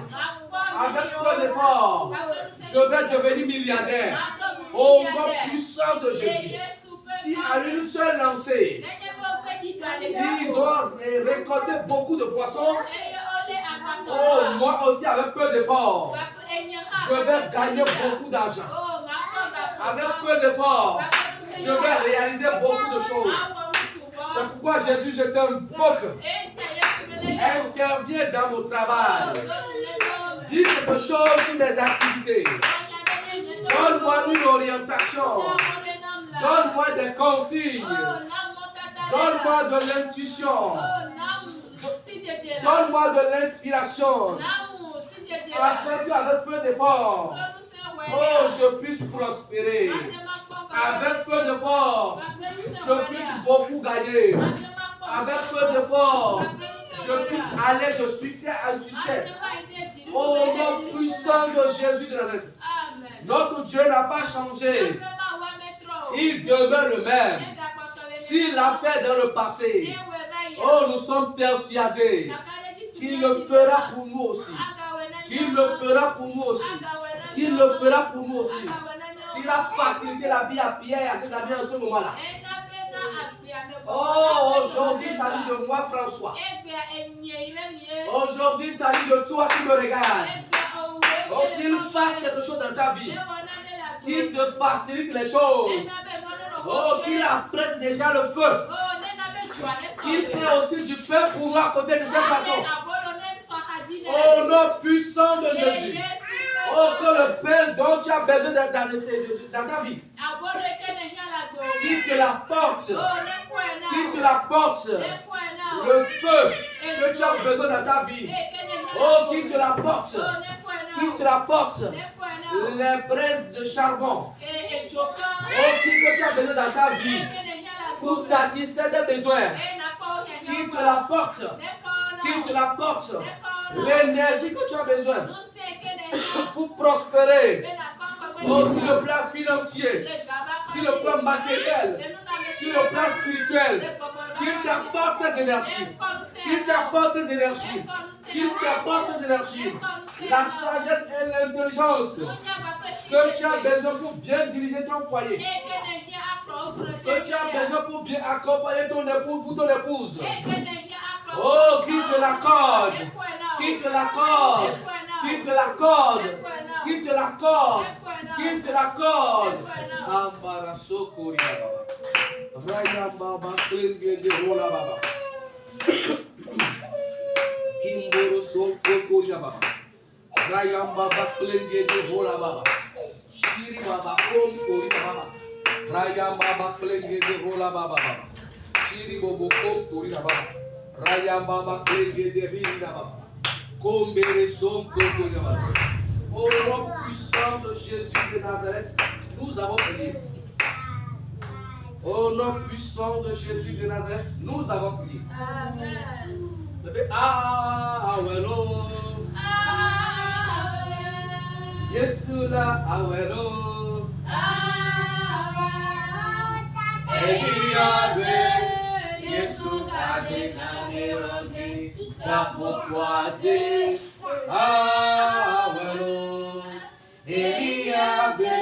Avec peu d'efforts, je vais devenir milliardaire. Au nom puissant de Jésus. Si à une seule lancée, ils ont récolté beaucoup de poissons, oh, moi aussi avec peu d'efforts, je vais gagner beaucoup d'argent. Avec peu d'efforts, je vais réaliser beaucoup de choses. C'est pourquoi Jésus, je t'invoque. Interviens dans mon travail. Dis quelque chose sur mes activités. Donne-moi une orientation. Donne-moi des consignes. Donne-moi de l'intuition. Donne-moi de l'inspiration. Afin qu'avec peu d'efforts, oh, je puisse prospérer. Avec peu d'efforts, je puisse beaucoup gagner. Avec peu d'efforts, je puisse aller de succès à succès. Au nom puissant de Jésus de Nazareth. Notre Dieu n'a pas changé. Il demeure le même. S'il l'a fait dans le passé, oh, nous sommes persuadés qu'il le fera pour nous aussi. Qu'il le fera pour nous aussi. Qu'il le fera pour nous aussi. S'il a facilité la vie à Pierre et à ses amis en ce moment-là. Oh, aujourd'hui, s'agit de moi, François. Aujourd'hui, s'agit de toi qui me regardes. Oh, qu'il fasse quelque chose dans ta vie. Qu'il te facilite les choses. Oh, qu'il apprête déjà le feu. Qu'il fait aussi du feu pour moi à côté de cette façon. Oh, nom puissant de Jésus. Oh, que le Père dont tu as besoin dans ta vie. Qu'il te l'apporte. Qu'il te l'apporte. Le feu que tu as besoin dans ta vie. Oh, qu'il te l'apporte. Qu'il te l'apporte. Les braises de charbon. Oh, qu'il tu as besoin dans ta vie. Pour satisfaire tes besoins. Qu'il te l'apporte. Qu'il te l'apporte. L'énergie que tu as besoin. Pour prospérer. Oh, sur le plan financier. Sur le plan matériel. Sur le plan spirituel. Qu'il t'apporte ces énergies. Qu'il t'apporte ces énergies. Qu'il t'apporte ces énergies. La sagesse et l'intelligence que tu as besoin pour bien diriger ton foyer. Que tu as besoin pour bien accompagner ton époux ou ton épouse. Oh, qu'il te l'accorde. Qu'il te l'accorde. Qu'il te l'accorde. Qu'il te l'accorde. Qu'il te l'accorde. Ambaraso Korea. Rayamba Baklenge de Rola Baba. Kimboro Sonko Korea Baba. Rayamba Baklenge de Rola Baba. Shiri Baba Kom Korea Baba. Rayamba Baklenge de Rola Baba. Shiri Bobo Kom Korea Baba. Rayamba Baklenge de Rinda Baba. Kombere Sonko Korea Baba. Au nom puissant de Jésus de Nazareth, nous avons prié. Au nom puissant de Jésus de Nazareth, nous avons prié. Amen. Awelo. Yesula awelo. Eliade. Yesu kade nane rogi. Chapokwade. Awelo. Eliade.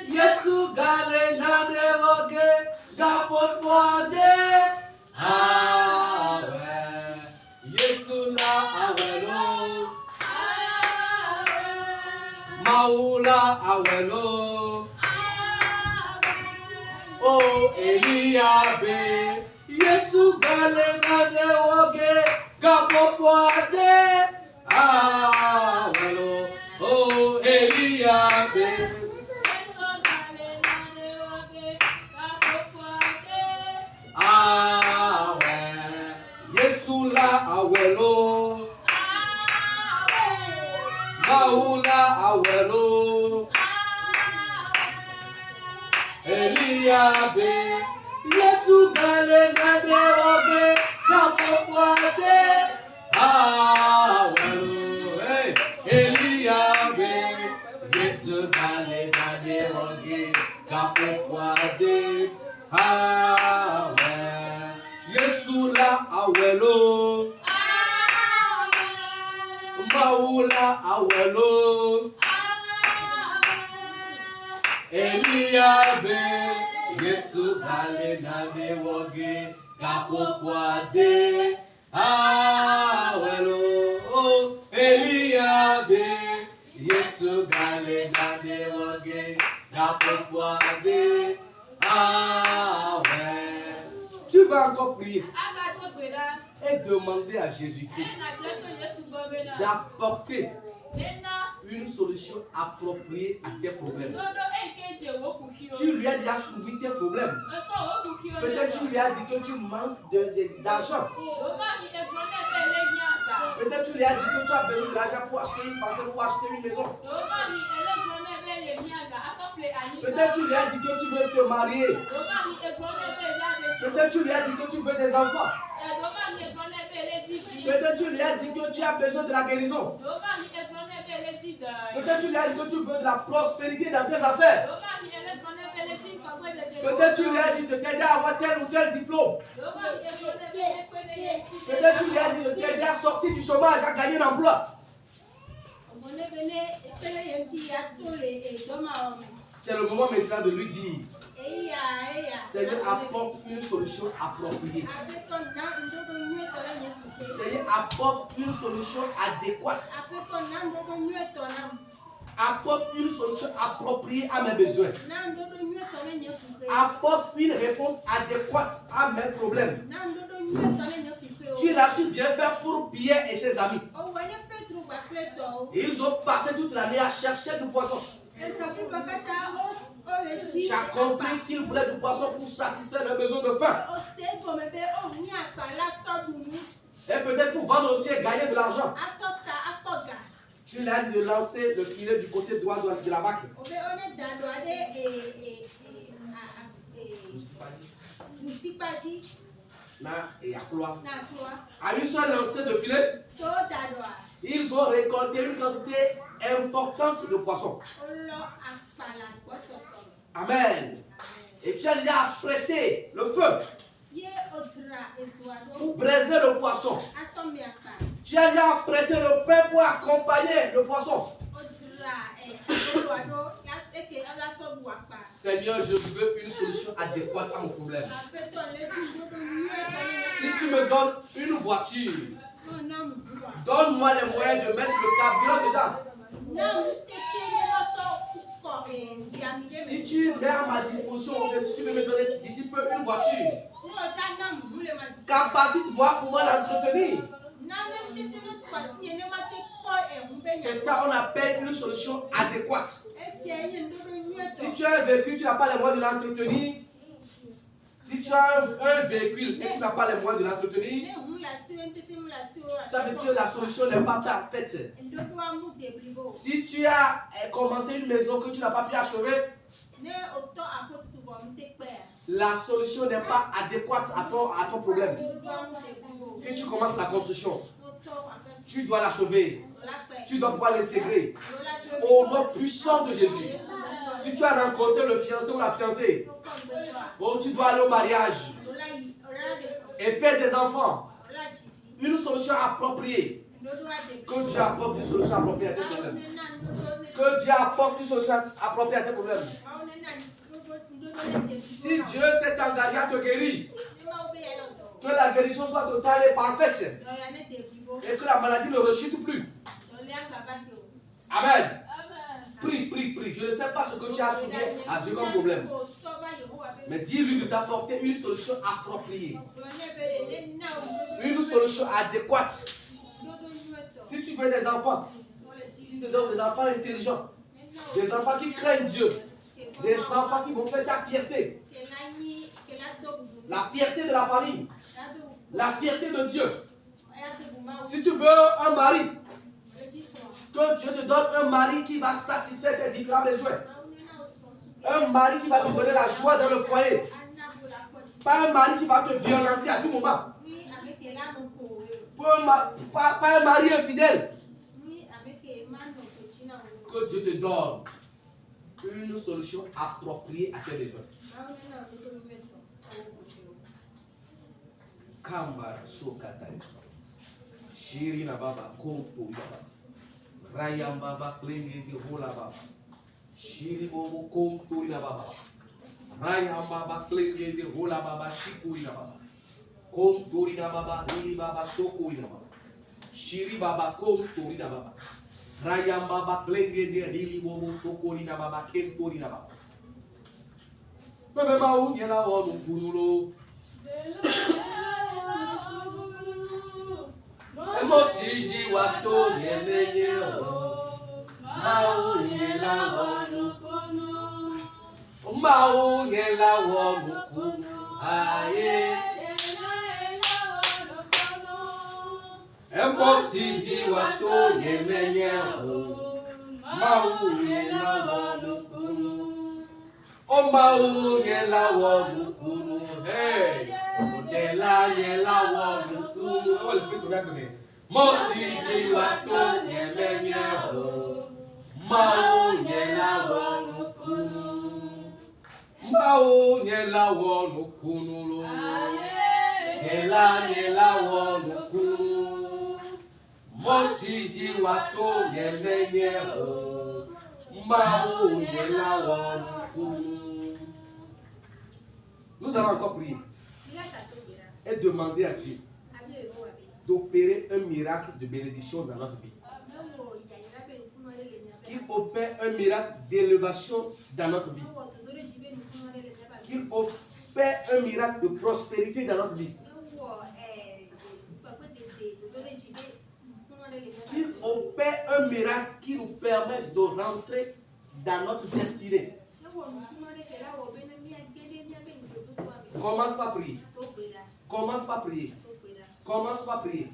Yesu kade nane rogi. Chapokwade. Awelo, Maula awelo, oh Eliabe, Yesu gale nade woge, gapopoade, awelo, oh Eliabe, Yesu gale nade woge, gapopoade, Yesu la awelo. Maula awelo. Eliabe. Yesu gale nade oge. Chapokwade. Awelo. Eliabe. Yesu gale nade oge. Chapokwade. Yesu la awelo. Maula awelo. Eliabe. Yesu gale nade woge. Kapokwade. Awelo. Eliabe. Yesu gale nade woge. Kapokwade. Tu vas encore prier et demander à Jésus-Christ d'apporter une solution appropriée à tes problèmes. Tu lui as déjà soumis tes problèmes. Peut-être tu lui as dit que tu manques d'argent. Peut-être tu lui as dit que tu as besoin de l'argent pour acheter une parcelle ou acheter une maison. Peut-être tu lui as dit que tu veux te marier. Peut-être tu lui as dit que tu veux des enfants. Peut-être tu lui as dit que tu as besoin de la guérison. Peut-être tu lui as dit que tu veux de la prospérité dans tes affaires. Peut-être tu lui as dit de t'aider à avoir tel ou tel diplôme. Peut-être tu lui as dit, tu es déjà sorti du chômage, a gagné un emploi. C'est le moment maintenant de lui dire, Seigneur, apporte une solution appropriée. Seigneur, apporte une solution adéquate. Apporte une solution appropriée à mes besoins. Apporte une réponse adéquate à mes problèmes. Tu l'as su bien faire pour Pierre et ses amis. Ils ont passé toute l'année à chercher du poisson. Tu as compris qu'ils voulaient du poisson pour satisfaire leurs besoins de faim. Et peut-être pour vendre aussi et gagner de l'argent. Tu l'as dit de lancer le filet du côté droit de la vague. Et à Clois. À une seule lancée de filet, ils ont récolté une quantité importante de poissons. Amen. Et tu as déjà apprêté le feu pour braiser le poisson. Tu as déjà apprêté le pain pour accompagner le poisson. Seigneur, je veux une solution adéquate à mon problème. Si tu me donnes une voiture, donne-moi les moyens de mettre le carburant dedans. Si tu mets à ma disposition, si tu veux me donner d'ici peu une voiture, capacite-moi à pouvoir l'entretenir. C'est ça qu'on appelle une solution adéquate. Si tu as un véhicule, tu n'as pas les moyens de l'entretenir. Si tu as un véhicule et tu n'as pas les moyens de l'entretenir, ça veut dire que la solution n'est pas parfaite. Si tu as commencé une maison que tu n'as pas pu achever, la solution n'est pas adéquate à ton problème. Si tu commences la construction, tu dois l'achever. Tu dois pouvoir l'intégrer. Au nom puissant de Jésus. Si tu as rencontré le fiancé ou la fiancée, tu dois aller au mariage et faire des enfants. Une solution appropriée. Que Dieu apporte une solution appropriée à tes problèmes. Que Dieu apporte une solution appropriée à tes problèmes. Si Dieu s'est engagé à te guérir, que la guérison soit totale et parfaite. Et que la maladie ne rechute plus. Amen. Prie, prie, prie. Je ne sais pas ce que tu as soumis à Dieu comme problème. Mais dis-lui de t'apporter une solution appropriée. Une solution adéquate. Si tu veux des enfants, qui te donnent des enfants intelligents, des enfants qui craignent Dieu, des enfants qui vont faire ta fierté, la fierté de la famille, la fierté de Dieu. Si tu veux un mari, que Dieu te donne un mari qui va satisfaire tes différents besoins. Un mari qui va te donner la joie dans le foyer. Pas un mari qui va te violenter à tout moment. Pas un mari infidèle. Que Dieu te donne une solution appropriée à tes besoins. Kambara Sokatai. Shiri na baba kompo baba. Rayam baba klingi di hula baba. Shiri bobo kompo na baba. Rayam baba klingi di hula baba shikuri na baba. Kompo na baba hili baba sokuri na baba. Shiri baba kompo na baba. Rayam baba klingi di hili bobo sokuri na baba kempo na baba. Bebe ma unye na wonu kunulo. Emosiji wato yemenye o maunye la wonu kunu maunye la wonu kunu aye Emosiji wato yemenye o maunye la wonu kunu o maunye la wonu kunu hey de la ye la wonu kunu o le pitu yakune Mosiji wato yemenye o maunye la wonu kunu maunye la wonu kunu lo Ela nela wonukunu. Mosiji wato nyemenye o. Mao nela wonukunu. Nous allons encore prier et demander à Dieu d'opérer un miracle de bénédiction dans notre vie. Qu'il opère un miracle d'élévation dans notre vie. Qu'il opère un miracle de prospérité dans notre vie. Qu'il opère un miracle qui nous permet de rentrer dans notre destinée. Commence par prier. Commence par prier. Commence par prier.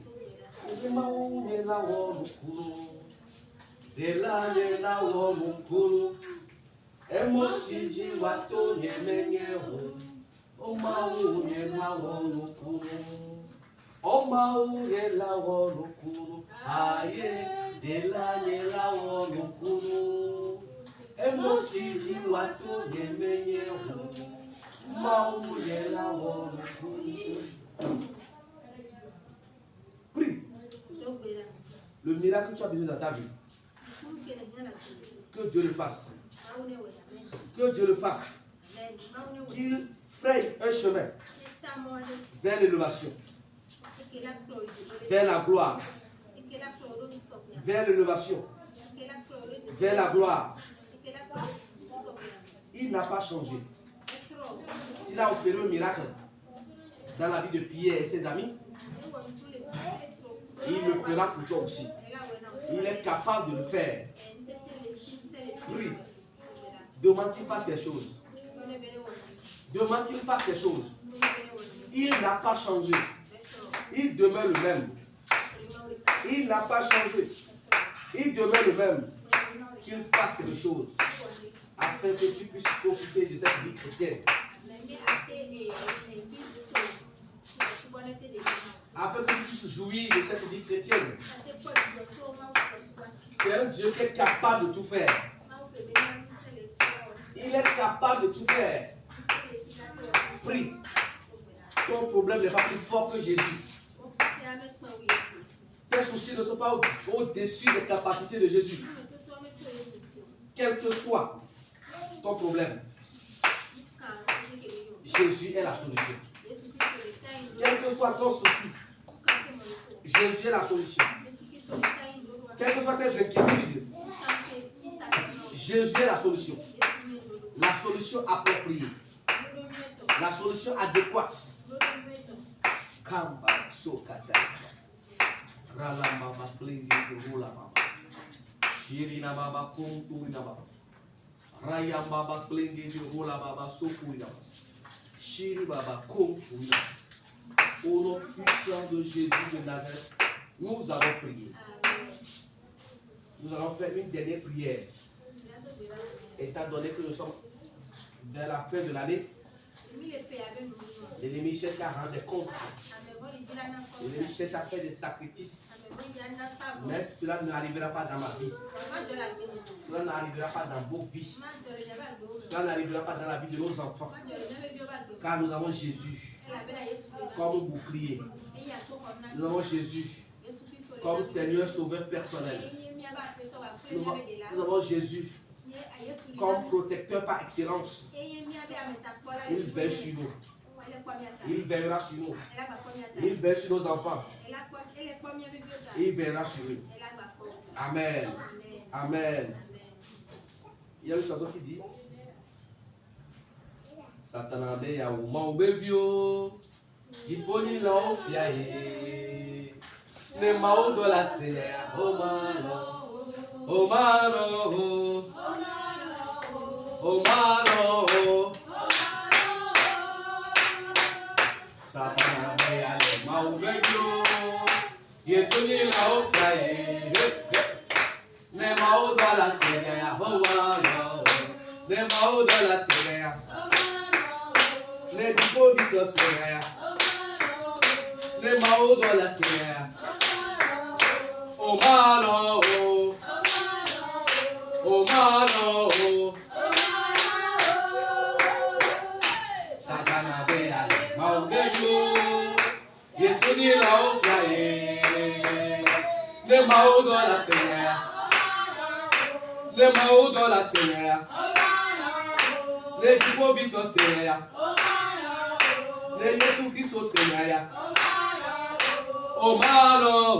Prie. Le miracle que tu as besoin dans ta vie, que Dieu le fasse. Que Dieu le fasse. Qu'il fraye un chemin vers l'élévation, vers la gloire, vers l'élévation, vers la gloire. Il n'a pas changé. S'il a opéré un miracle dans la vie de Pierre et ses amis, il le fera pour toi aussi. Il est capable de le faire. Prie. Demande qu'il fasse quelque chose. Demande qu'il fasse quelque chose. Il n'a pas changé. Il demeure le même. Il n'a pas changé. Il demeure le même. Qu'il fasse quelque chose afin que tu puisses profiter de cette vie chrétienne. Afin que tu puisses jouir de cette vie chrétienne. C'est un Dieu qui est capable de tout faire. Il est capable de tout faire. Prie. Ton problème n'est pas plus fort que Jésus. Tes soucis ne sont pas au-dessus des capacités de Jésus. Quel que soit ton problème, Jésus est la solution. Quel que soit ton souci, Jésus est la solution. Quelles que soient tes inquiétudes, Jésus est la solution. La solution appropriée. La solution adéquate. Kamba shokata. Rala mama plengi rula mama. Shirina mama kunturina mama. Raya mama plengi rula mama sokurina mama. Shiri baba kunturina. Au nom puissant de Jésus de Nazareth, nous avons prié. Nous allons faire une dernière prière. Étant donné que nous sommes vers la fin de l'année, l'ennemi cherche à rendre des comptes. L'ennemi cherche à faire des sacrifices. Mais cela n'arrivera pas dans ma vie. Cela n'arrivera pas dans vos vies. Cela n'arrivera pas dans la vie de nos enfants. Car nous avons Jésus comme bouclier. Nous avons Jésus comme Seigneur Sauveur personnel. Nous avons Jésus comme protecteur par excellence. Il veille sur nous. Il veillera sur nous. Il veille sur nos enfants. Il veillera sur eux. Amen. Amen. Il y a une chanson qui dit Satanade ya uma ubevio Jiponi la ofia ye Ne mao do la se Omano Omano Omano Satanade ya uma ubevio Yesoni la ofia ye Ne mao do la se Omano Ne mao do la se Ne dipo vito seya, ne mao do la seya. Omano, omano, Satana be ale mao beyo. ni la o fly. Le mao dans la Seigneur. Le mao dans la Seigneur. Le tipo vito Seigneur. Le Yesu Christo Seigneur. Oh malo.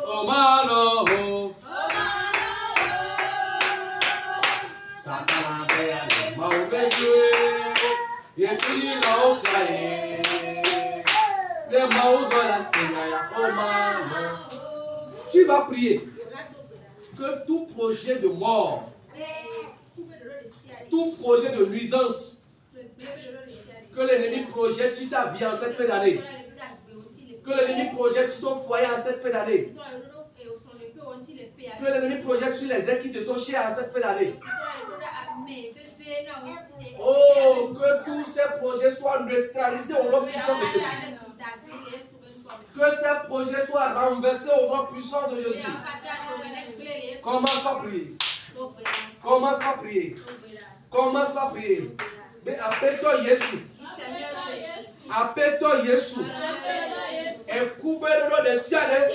Oh malo. Satan a mao joué. Yesu ni la o fly. Le mao dans la Seigneur. Oh malo. Tu vas prier que tout projet de mort, tout projet de nuisance que l'ennemi projette sur ta vie en cette fin d'année, que l'ennemi projette sur ton foyer en cette fin d'année, que l'ennemi projette sur les êtres qui te sont chers en cette fin d'année. Oh, que tous ces projets soient neutralisés au nom puissant de Jésus. Que ces projets soient renversés au nom puissant de Jésus. Commence par prier. Commence par prier. Commence par prier. Mais appelle-toi Jésus. Appelle-toi Jésus. Et coupez le nom des ciels.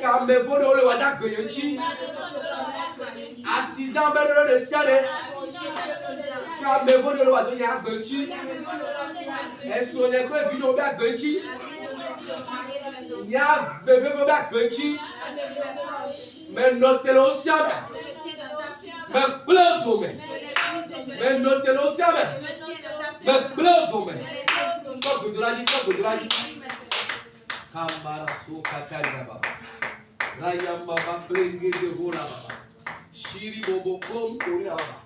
Car mes beaux de l'Ouadak Goyochi. Accident le nom des ciels. Car mes beaux de l'Ouadak Goyochi. Et sur les preuves vidéo de Goyochi. Il y a bébé Goyochi. Mais notez-le aussi. Mais plein de domaines. Mais notez-le aussi. Mais plein de domaines. Comme de la vie. Kamara soka baba. Rayamba ba plenge de rola baba. Shiri bobo kom tori baba.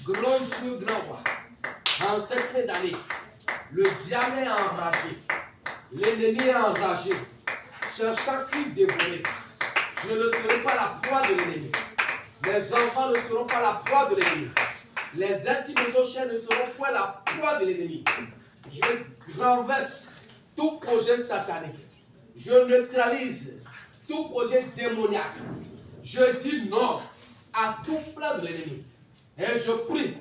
Grand Dieu, grand roi. En cette fin d'année, le diable est enragé. L'ennemi est enragé. Cherchant qui dévorer. Je ne serai pas la proie de l'ennemi. Mes enfants ne seront pas la proie de l'ennemi. Les êtres qui me sont chers ne seront pas la proie de l'ennemi. Je renverse tout projet satanique. Je neutralise tout projet démoniaque. Je dis non à tout plan de l'ennemi. Et je prie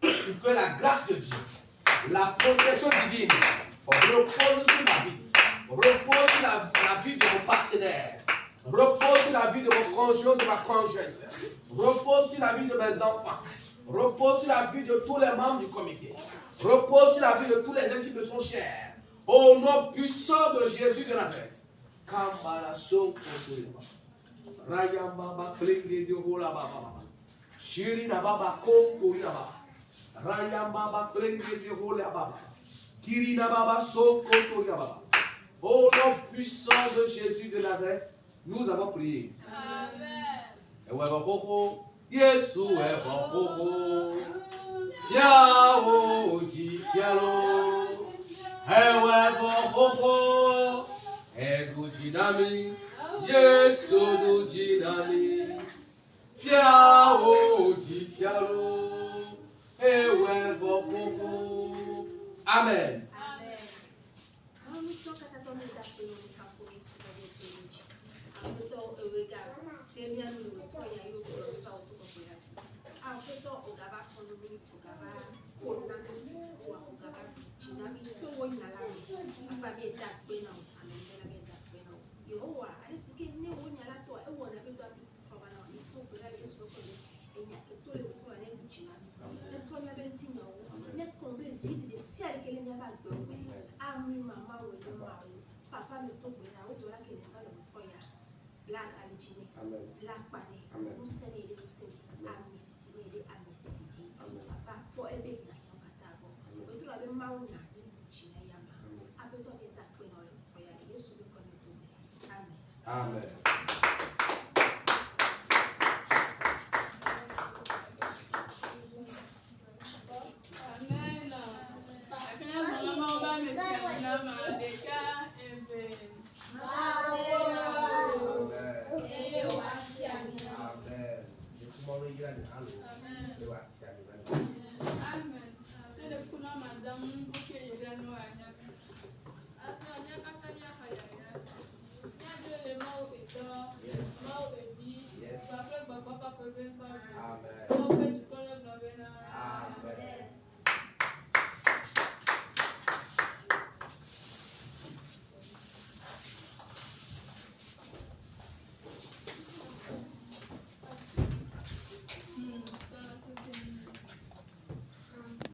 que la grâce de Dieu, la protection divine repose sur ma vie. Repose sur la vie de mon partenaire. Repose sur la vie de mon conjoint, de ma conjointe. Repose sur la vie de mes enfants. Repose sur la vie de tous les membres du comité. Repose sur la vie de tous les êtres qui me sont chers. Au nom puissant de Jésus de Nazareth. Rayamba Klingi de Rola Baba. Shirina Baba Kongo Yaba. Rayamba Klingi de Rola Baba. Kirina Baba Sonko Yaba. Au nom puissant de Jésus de Nazareth, nous avons prié. Amen. Yesu efokoko. Fiao ji fialo. Efokoko. Egu jinami. Yesu du jinami. Fiao ji fialo. Efokoko. Amen. Papa me to gbera o to la ke le sale mo to ya black alijini black pane mo sene de mo senji ami sisi we de ami sisi ji papa po ebe nya ya kata go o to la be ma wo nya ni china ya ma abe to de ta pe no le to ya Yesu be ko ne to amen Amen. Amen.